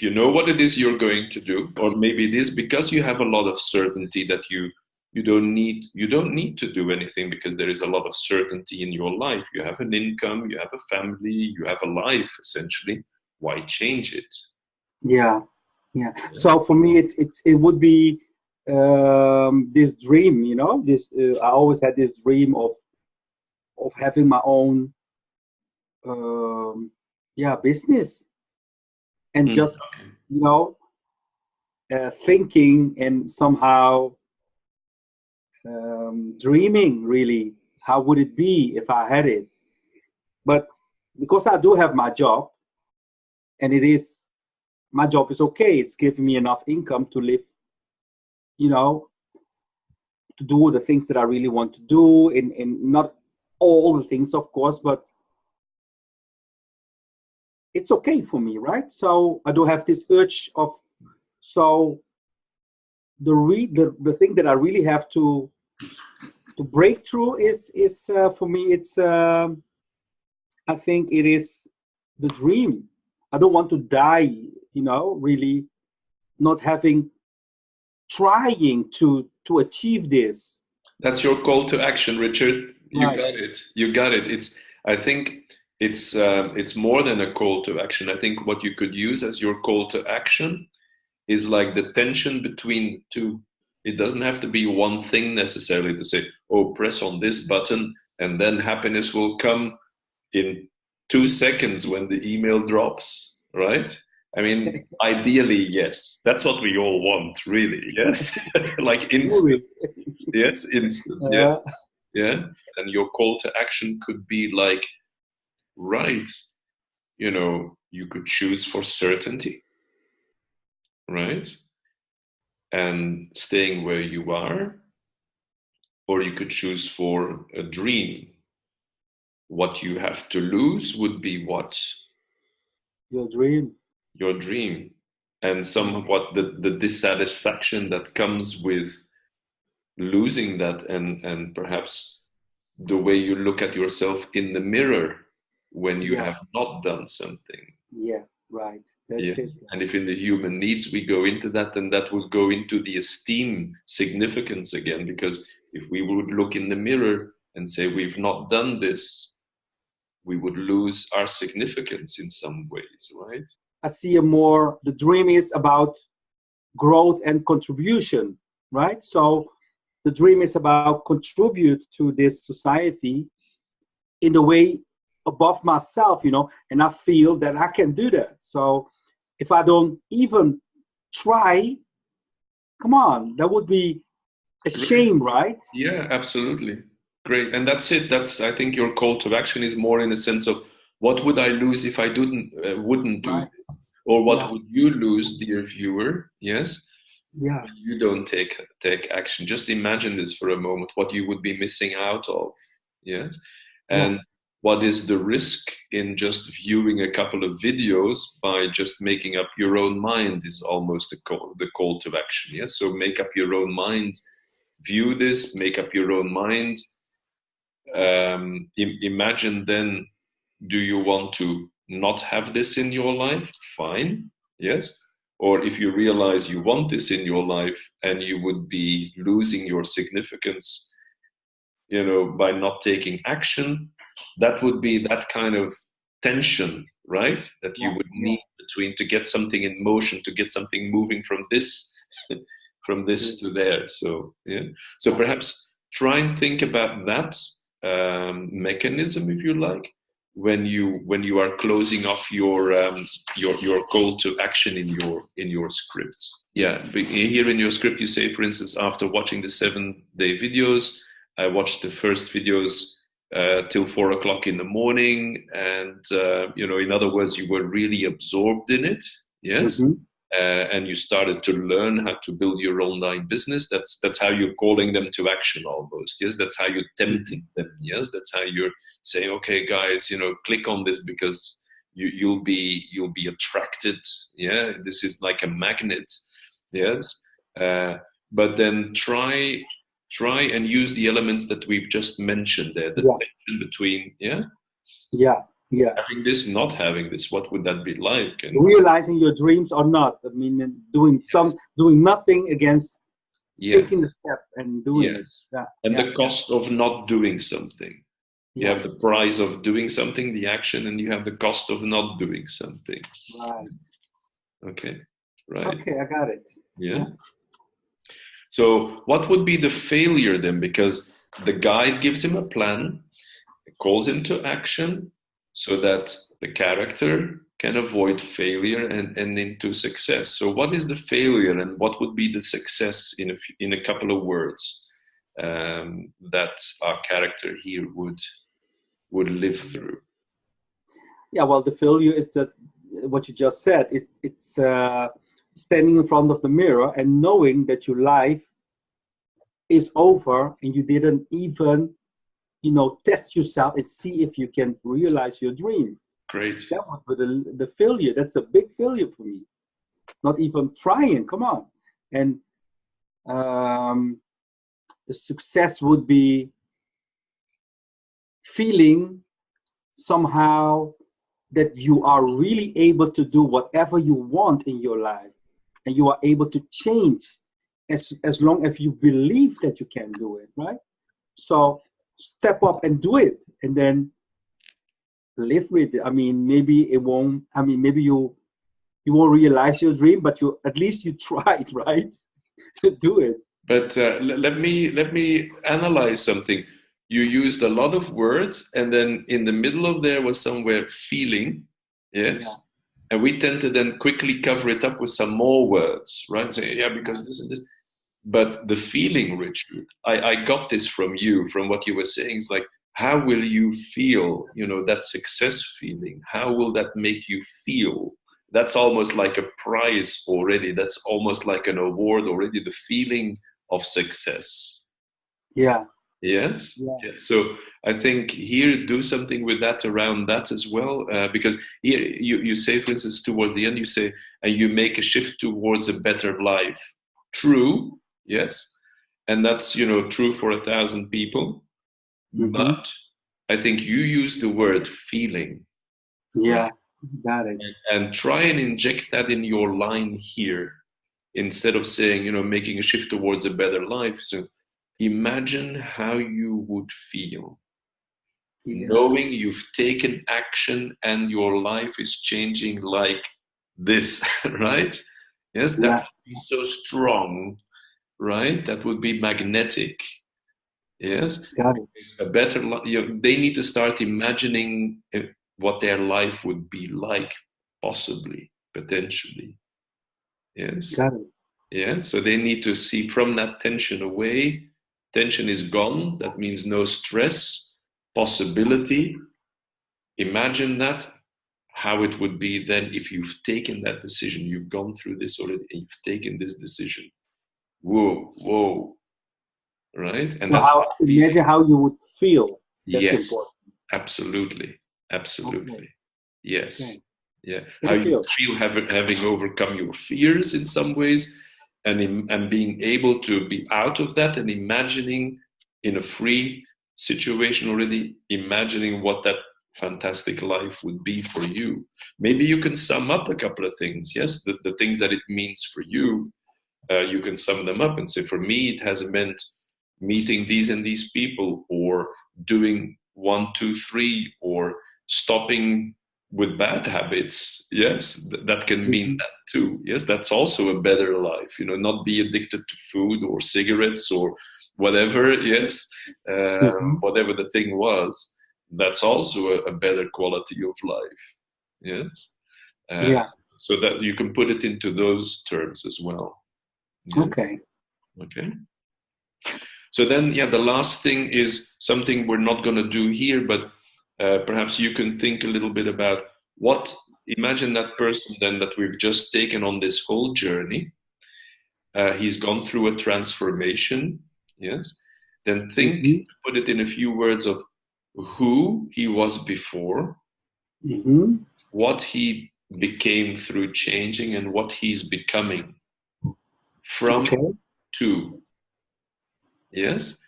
you know what it is you're going to do, or maybe it is because you have a lot of certainty that you don't need to do anything because there is a lot of certainty in your life. You have an income, you have a family, you have a life essentially. Why change it? Yeah. Yeah. So for me, it would be this dream. This I always had this dream of having my own business, and just Okay. thinking and somehow dreaming really, how would it be if I had it. But because I do have my job, and my job is okay, it's giving me enough income to live, to do the things that I really want to do, and not all the things, of course, but it's okay for me, right? So I do have this urge of, so the thing that I really have to break through is for me, it's I think it is the dream. I don't want to die, really not having trying to achieve this. That's your call to action, Richard. You Right. got it. You got it. I think it's more than a call to action. I think what you could use as your call to action is like the tension between two. It doesn't have to be one thing necessarily to say, oh, press on this button and then happiness will come in 2 seconds when the email drops, right? I mean, ideally, yes. That's what we all want, really. Yes. Like instant. Yes, instant. Yes. Yeah. And your call to action could be like, right, you could choose for certainty, right? And staying where you are, or you could choose for a dream. What you have to lose would be what? Your dream. Your dream. And somewhat the dissatisfaction that comes with losing that, and perhaps the way you look at yourself in the mirror when you have not done something. Yeah, right. That's it. And if in the human needs we go into that, then that would go into the esteem significance again, because if we would look in the mirror and say we've not done this, we would lose our significance in some ways, right? I see the dream is about growth and contribution, right? So the dream is about contribute to this society in a way above myself, and I feel that I can do that. So if I don't even try, come on, that would be a shame, right? Yeah, absolutely. Great. And that's it. I think your call to action is more in a sense of what would I lose if I wouldn't do it? Or what would you lose, dear viewer? Yes. Yeah. When you don't take action. Just imagine this for a moment, what you would be missing out of. Yes. And what is the risk in just viewing a couple of videos by just making up your own mind is almost the call to action. Yes. So make up your own mind, view this, make up your own mind. Imagine then, do you want to not have this in your life? Fine. Yes. Or if you realize you want this in your life and you would be losing your significance, by not taking action, that would be that kind of tension, right? That you would need between to get something in motion, to get something moving from this to there. So, So perhaps try and think about that mechanism, if you like, when you are closing off your call to action in your script. Yeah, here in your script you say, for instance, after watching the 7-day videos, I watched the first videos till 4 o'clock in the morning, and in other words, you were really absorbed in it. Yes. Mm-hmm. And you started to learn how to build your online business. That's how you're calling them to action almost. Yes, that's how you're tempting them. Yes, that's how you're saying, okay, guys, click on this because you'll be attracted. Yeah, this is like a magnet. Yes, but then try and use the elements that we've just mentioned there. The tension between having this, not having this, what would that be like? And realizing your dreams or not. I mean, doing nothing against taking the step and doing it. Yeah. And the cost of not doing something. You have the price of doing something, the action, and you have the cost of not doing something. Right. Okay. Right. Okay, I got it. Yeah. So what would be the failure then? Because the guide gives him a plan, calls him to action, so that the character can avoid failure and into success. So what is the failure and what would be the success in a couple of words that our character here would live through? Yeah, well, the failure is that what you just said. It's standing in front of the mirror and knowing that your life is over and you didn't even test yourself and see if you can realize your dream. Great. That would be the failure. That's a big failure for me. Not even trying. Come on. And the success would be feeling somehow that you are really able to do whatever you want in your life, and you are able to change as long as you believe that you can do it, right? So step up and do it, and then live with it. I mean, maybe it won't. I mean, maybe you won't realize your dream, but you at least you tried, right? To do it. But let me analyze something. You used a lot of words, and then in the middle of there was somewhere feeling, yes. Yeah. And we tend to then quickly cover it up with some more words, right? Say, yeah, because this and this. But the feeling, Richard, I got this from you, from what you were saying. It's like, how will you feel? You know, that success feeling. How will that make you feel? That's almost like a prize already. That's almost like an award already. The feeling of success. Yeah. Yes. Yeah. Yeah. So I think here do something with that around that as well, because here you say, for instance, towards the end, you say, and you make a shift towards a better life. True. Yes. And that's, you know, true for 1,000 people. Mm-hmm. But I think you use the word feeling. Yeah. Got it. And try and inject that in your line here instead of saying, you know, making a shift towards a better life. So imagine how you would feel knowing you've taken action and your life is changing like this, right? Yes, that would be so strong, right? That would be magnetic. Yes, got it. A better they need to start imagining what their life would be like, possibly, potentially. Yes. Got it. Yeah. So they need to see from that tension away. Tension is gone. That means no stress, possibility. Imagine that, how it would be then if you've taken that decision. You've gone through this already and you've taken this decision. Whoa, whoa. Right? And so imagine how you would feel. That's yes, important. Absolutely. Absolutely. Okay. Yes. Okay. Yeah. How you feel having overcome your fears in some ways and being able to be out of that and imagining in a free situation already, imagining what that fantastic life would be for you. Maybe you can sum up a couple of things. Yes, the things that it means for you, you can sum them up and say, for me, it has meant meeting these and these people, or doing 1, 2, 3, or stopping with bad habits. Yes, that can mean that too. Yes, that's also a better life. You know, not be addicted to food or cigarettes or whatever. Yes, whatever the thing was. That's also a better quality of life. Yes. So that you can put it into those terms as well. Yeah? Okay. Okay. So then, yeah, the last thing is something we're not going to do here, but perhaps you can think a little bit about imagine that person then that we've just taken on this whole journey. He's gone through a transformation, yes? Then think, put it in a few words of who he was before, what he became through changing, and what he's becoming from to. Yes,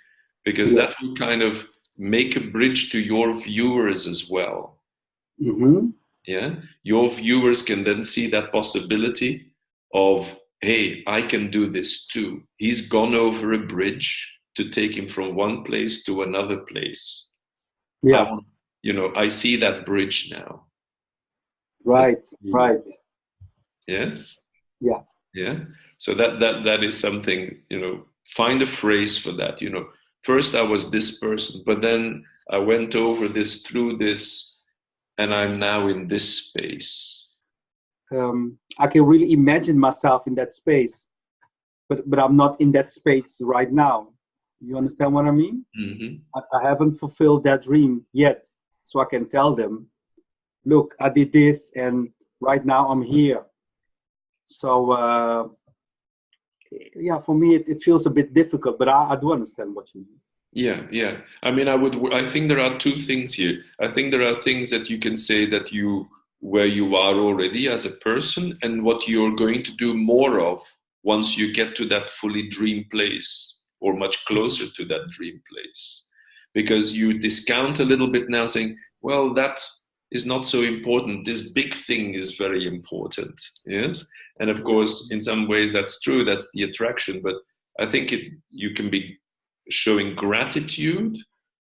because that will kind of make a bridge to your viewers as well. Yeah, your viewers can then see that possibility of, hey, I can do this too. He's gone over a bridge to take him from one place to another place. Yeah, I see that bridge now. Right. Yes. Yeah. Yeah. So that is something, find a phrase for that. First I was this person, but then I went over this, through this, and I'm now in this space. I can really imagine myself in that space, but I'm not in that space right now. You understand what I mean? I haven't fulfilled that dream yet, so I can tell them, look, I did this, and right now I'm here. So yeah, for me it feels a bit difficult, but I do understand what you mean. Yeah. I mean, I think there are two things here. I think there are things that you can say that where you are already as a person, and what you're going to do more of once you get to that fully dream place, or much closer to that dream place. Because you discount a little bit now, saying, well, that is not so important. This big thing is very important. Yes. And of course, in some ways that's true. That's the attraction. But I think you can be showing gratitude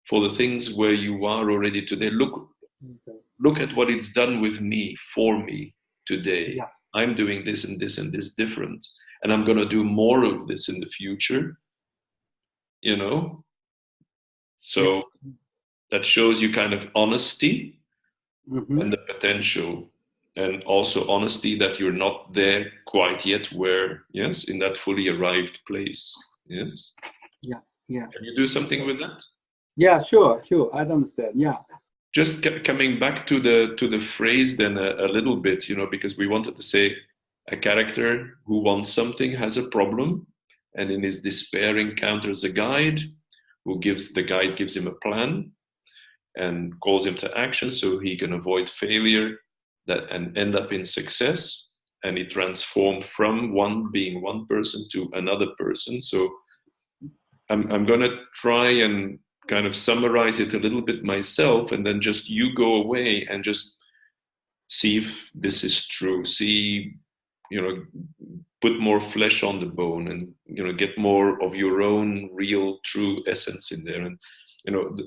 for the things where you are already today. Look at what it's done with me, for me today. Yeah. I'm doing this and this and this different, and I'm going to do more of this in the future, you know. So that shows you kind of honesty and the potential, and also honesty that you're not there quite yet, where, yes, in that fully arrived place. Yes. Yeah. Yeah. Can you do something with that? Yeah, sure. I understand. Yeah. Just coming back to the phrase then a little bit, you know, because we wanted to say a character who wants something has a problem, and in his despair encounters a guide the guide gives him a plan and calls him to action so he can avoid failure and end up in success, and he transformed from being one person to another person. So I'm going to try and kind of summarize it a little bit myself, and then just you go away and just see if this is true. See, you know, put more flesh on the bone, and, you know, get more of your own real, true essence in there. And, you know,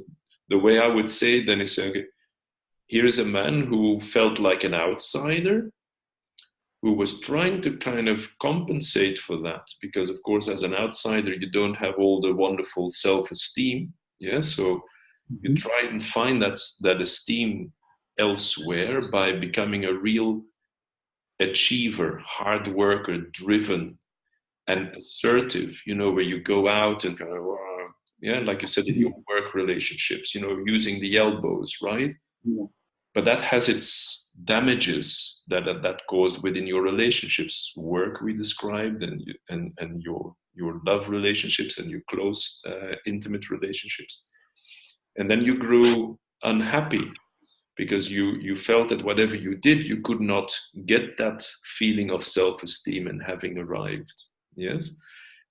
the way I would say it then is, okay, here is a man who felt like an outsider, who was trying to kind of compensate for that, because, of course, as an outsider, you don't have all the wonderful self-esteem. Yeah, so you try and find that esteem elsewhere by becoming a real achiever, hard worker, driven, and assertive. You know, where you go out and kind of, yeah, like you said, in your work relationships, you know, using the elbows, right? Yeah. But that has its damages that caused within your relationships. Work we described, and your love relationships and your close, intimate relationships. And then you grew unhappy because you felt that whatever you did, you could not get that feeling of self-esteem and having arrived. Yes.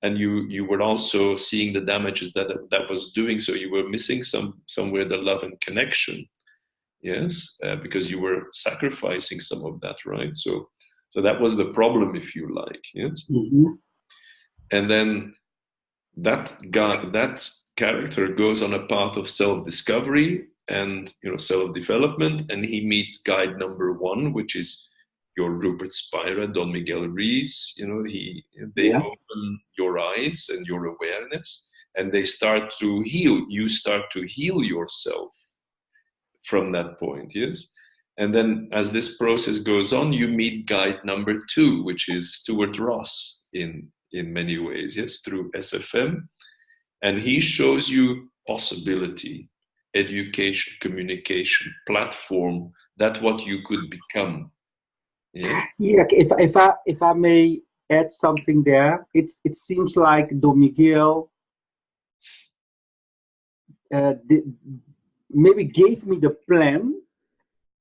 And you were also seeing the damages that was doing. So you were missing somewhere the love and connection. Yes, because you were sacrificing some of that, right? So that was the problem, if you like. Yes. And then that character goes on a path of self-discovery and, you know, self-development, and he meets guide number 1, which is your Rupert Spira, Don Miguel Ruiz. You know, they open your eyes and your awareness, and they start to heal. You start to heal yourself from that point. Yes. And then as this process goes on, you meet guide number 2, which is Stuart Ross in many ways. Yes, through SFM. And he shows you possibility, education, communication, platform, that what you could become. Yeah. Yeah. If I may add something there, it seems like Don Miguel maybe gave me the plan,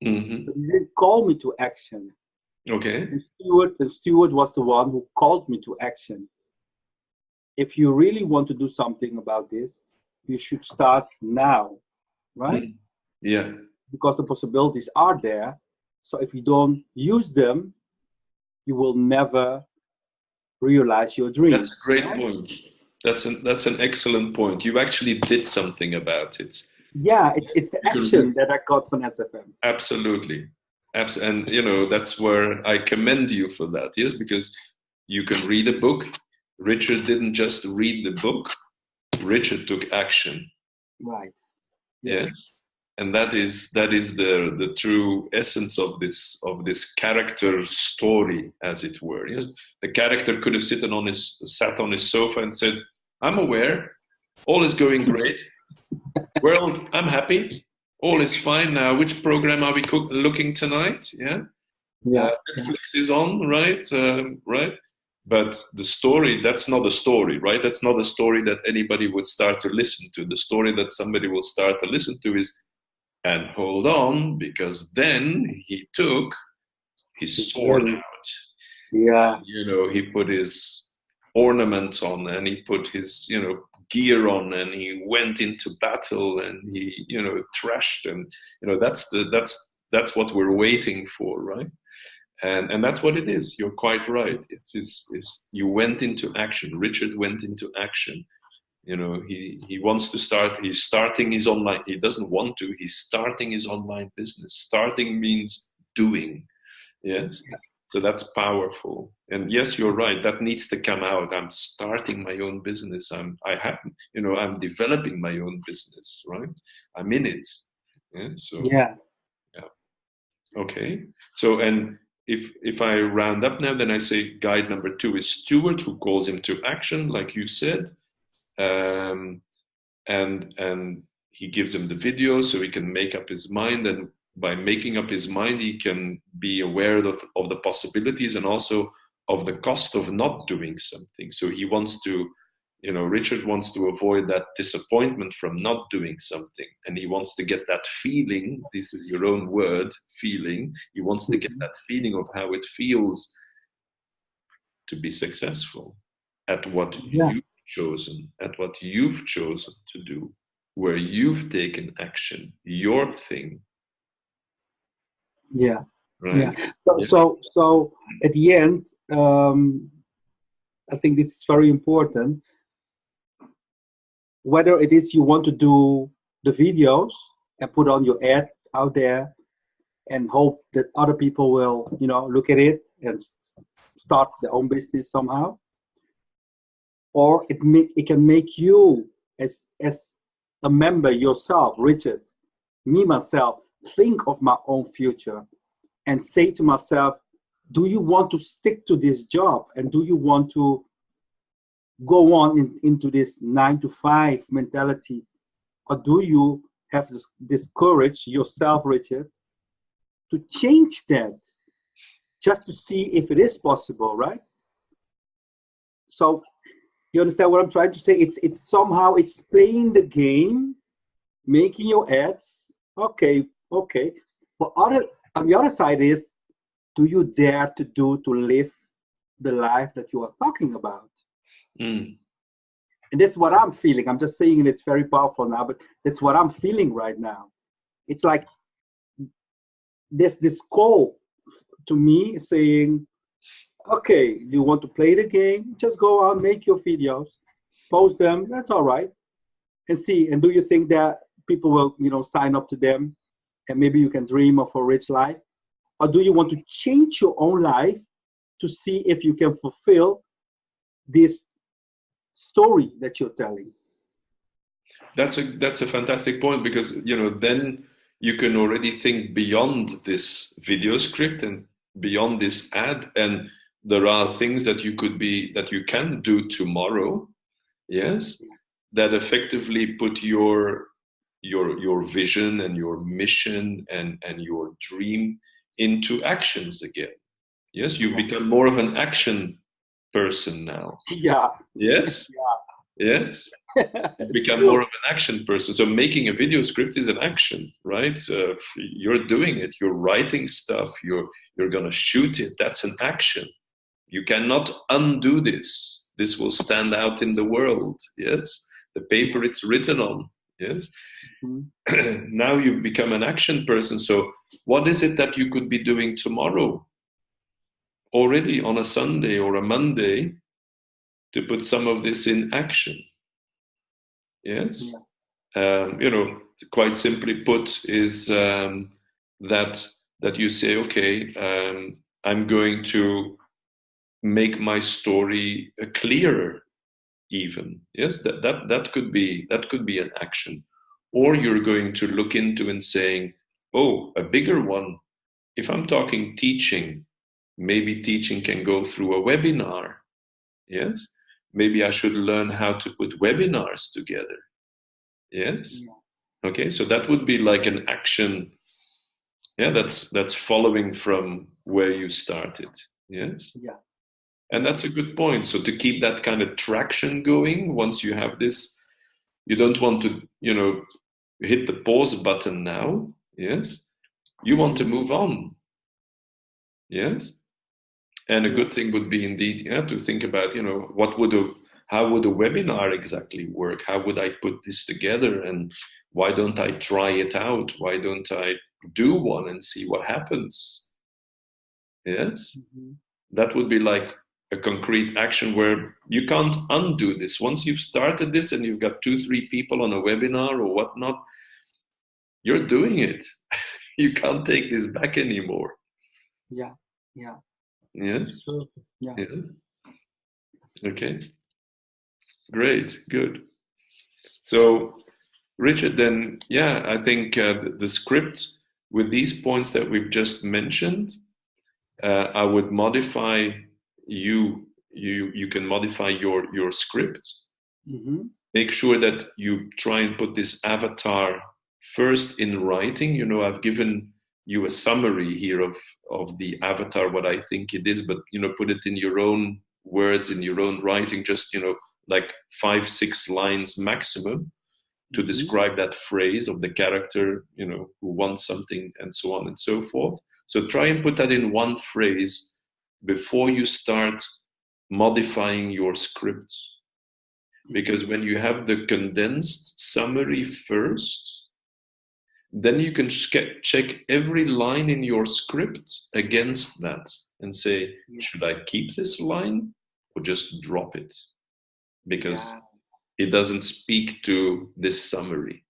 but he didn't call me to action. Okay. And Stuart was the one who called me to action. If you really want to do something about this, you should start now, right? Yeah. Because the possibilities are there. So if you don't use them, you will never realize your dreams. That's a great point. That's an excellent point. You actually did something about it. Yeah, it's the action that I got from SFM. Absolutely. And, you know, that's where I commend you for that. Yes, because you can read a book. Richard didn't just read the book. Richard took action. Right. Yes. And that is the true essence of this character story, as it were. Yes. The character could have sat on his sofa and said, "I'm aware, all is going great. World, I'm happy. All is fine now. Which program are we looking tonight? Yeah. Netflix is on, right? Right. But the story, that's not a story, right? That's not a story that anybody would start to listen to. The story that somebody will start to listen to is, and hold on, because then he took his sword out. Yeah. You know, he put his ornaments on, and he put his, you know, gear on, and he went into battle, and he, you know, trashed, and, you know, that's what we're waiting for, right? And that's what it is. You're quite right. It's you went into action. Richard went into action. You know, he wants to start. He's starting his online. He doesn't want to. He's starting his online business. Starting means doing. Yes. So that's powerful. And yes, you're right. That needs to come out. I'm starting my own business. I'm developing my own business, right? I'm in it. Yeah. So Yeah. yeah. Okay. So, and if I round up now, then I say guide number 2 is Stuart, who calls him to action, like you said. And he gives him the video so he can make up his mind, and by making up his mind he can be aware of the possibilities and also of the cost of not doing something. So he wants to, Richard wants to avoid that disappointment from not doing something, and he wants to get that feeling. This is your own word, feeling. He wants to get that feeling of how it feels to be successful at what you've chosen, to do, where you've taken action, your thing. Yeah. Right. Yeah. So at the end, I think this is very important. Whether it is you want to do the videos and put on your ad out there and hope that other people will, look at it and start their own business somehow, or it can make you as a member yourself, Richard, me myself, think of my own future and say to myself, do you want to stick to this job, and do you want to go on into this 9-to-5 mentality, or do you have this courage yourself, Richard, to change that just to see if it is possible, right? So you understand what I'm trying to say? It's somehow it's playing the game, making your ads. Okay. But on the other side is, do you dare to live the life that you are talking about? Mm. And that's what I'm feeling. I'm just saying it's very powerful now, but that's what I'm feeling right now. It's like there's this call to me saying, okay, you want to play the game? Just go out, make your videos, post them. That's all right. And see, and do you think that people will, sign up to them, and maybe you can dream of a rich life? Or do you want to change your own life to see if you can fulfill this story that you're telling? That's a fantastic point, because then you can already think beyond this video script and beyond this ad, and there are things that you can do tomorrow, yes, that effectively put your vision and your mission and your dream into actions again. Yes, you become more of an action person now. Yeah. Yes. Yes. You become more of an action person. So making a video script is an action, right? You're doing it. You're writing stuff. You're gonna shoot it. That's an action. You cannot undo this. This will stand out in the world. Yes. The paper it's written on. Yes. Mm-hmm. Now you've become an action person. So what is it that you could be doing tomorrow, already on a Sunday or a Monday, to put some of this in action? Yes. Quite simply put, is that you say, okay, I'm going to make my story clearer, even. Yes, that could be an action. Or you're going to look into and saying, oh, a bigger one. If I'm talking teaching, maybe teaching can go through a webinar. Yes, maybe I should learn how to put webinars together. Yes. Yeah. Okay, so that would be like an action. Yeah, that's following from where you started. Yes. Yeah. And that's a good point. So to keep that kind of traction going, once you have this, you don't want to, hit the pause button now. Yes. You want to move on. Yes. And a good thing would be indeed, to think about, how would a webinar exactly work? How would I put this together? And why don't I try it out? Why don't I do one and see what happens? Yes. Mm-hmm. That would be like a concrete action where you can't undo this. Once you've started this and you've got 2-3 people on a webinar or whatnot, you're doing it. You can't take this back anymore. Yeah. Yeah. Yes. Sure. Yeah. Okay. Great. Good. So, Richard, then, yeah, I think the script with these points that we've just mentioned, I would modify. You can modify your script. Mm-hmm. Make sure that you try and put this avatar first in writing. I've given you a summary here of the avatar, what I think it is, but put it in your own words, in your own writing, just like 5-6 lines maximum to describe that phrase of the character, who wants something, and so on and so forth. So try and put that in one phrase before you start modifying your script. Because when you have the condensed summary first, then you can check every line in your script against that and say, should I keep this line or just drop it? Because it doesn't speak to this summary.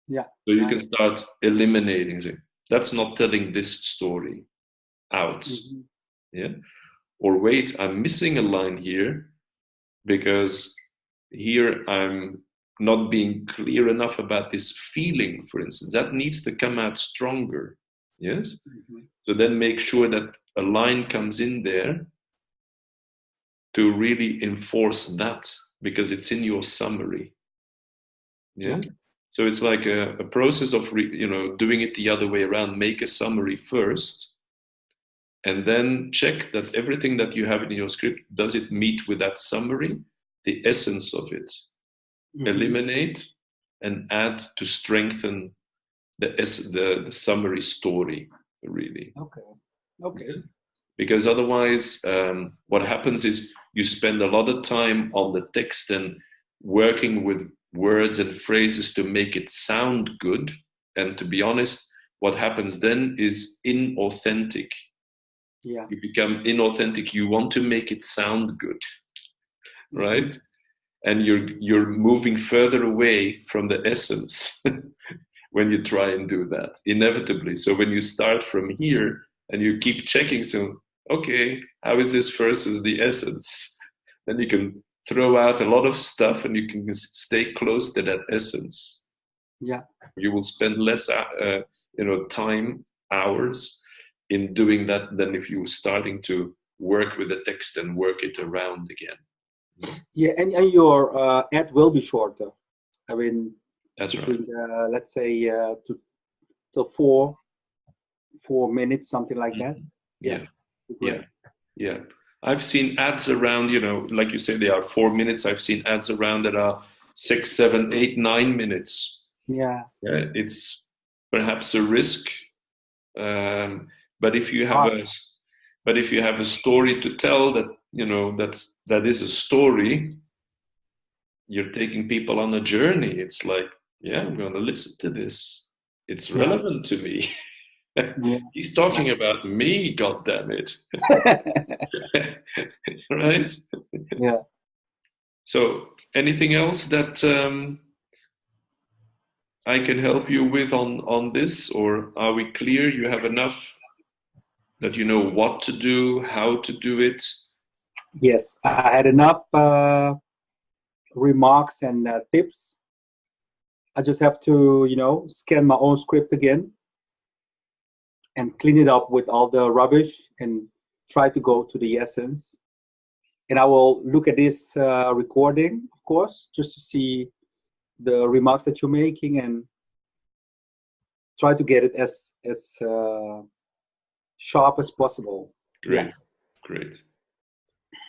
Yeah. So you can start eliminating it. That's not telling this story out. Mm-hmm. Yeah. Or wait, I'm missing a line here because here I'm not being clear enough about this feeling, for instance. That needs to come out stronger. Yes. Mm-hmm. So then make sure that a line comes in there to really enforce that, because it's in your summary. Yeah. So it's like a process of doing it the other way around. Make a summary first, and then check that everything that you have in your script, does it meet with that summary, the essence of it. Mm-hmm. Eliminate and add to strengthen the summary story, really. Okay. Because otherwise, what happens is you spend a lot of time on the text and working with words and phrases to make it sound good. And to be honest, what happens then is inauthentic. Yeah. You become inauthentic. You want to make it sound good, right? And you're moving further away from the essence when you try and do that, inevitably. So when you start from here and you keep checking, so okay, how is this versus the essence? Then you can throw out a lot of stuff and you can stay close to that essence. Yeah. You will spend less, time, hours in doing that than if you were starting to work with the text and work it around again. Yeah, and your ad will be shorter. I mean, that's between, right. Let's say to 4 minutes, something like that. Yeah. I've seen ads around, like you say, they are 4 minutes. I've seen ads around that are 6, 7, 8, 9 minutes. Yeah. It's perhaps a risk, but if you have a story to tell that is a story, you're taking people on a journey. It's like, I'm going to listen to this. It's relevant to me. Yeah. He's talking about me, God damn it. Right? Yeah. So anything else that I can help you with on this, or are we clear? You have enough that you know what to do, how to do it? Yes, I had enough remarks and tips. I just have to, scan my own script again and clean it up with all the rubbish and try to go to the essence. And I will look at this recording, of course, just to see the remarks that you're making and try to get it as sharp as possible. Great.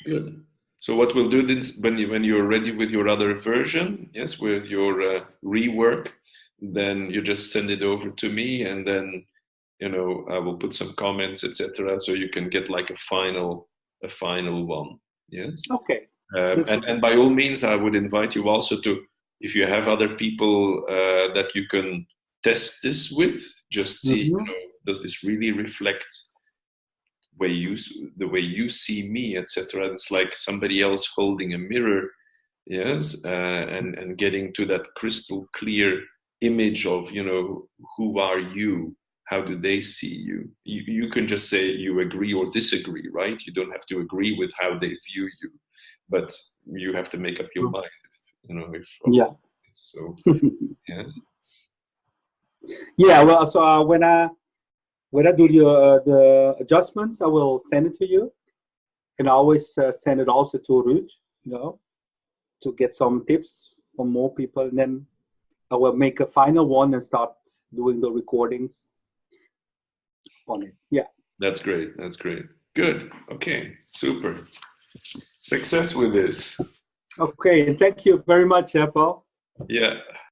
Good. So what we'll do is when you're ready with your other version, yes, with your rework, then you just send it over to me, and then I will put some comments, etc., so you can get like a final one. Yes. Okay. And by all means, I would invite you also to, if you have other people that you can test this with, just see, does this really reflect the way you see me, etc. It's like somebody else holding a mirror, yes, and getting to that crystal clear image of, you know, who are you? How do they see you? You can just say you agree or disagree, right? You don't have to agree with how they view you, but you have to make up your mind, you know, if Yeah. so. Yeah. Yeah. Well, so when I do the adjustments, I will send it to you, and I always send it also to Ruud, you know, to get some tips from more people, and then I will make a final one and start doing the recordings on it. Yeah. That's great. That's great. Good. Okay. Super. Success with this. Okay. And thank you very much, Paul. Yeah.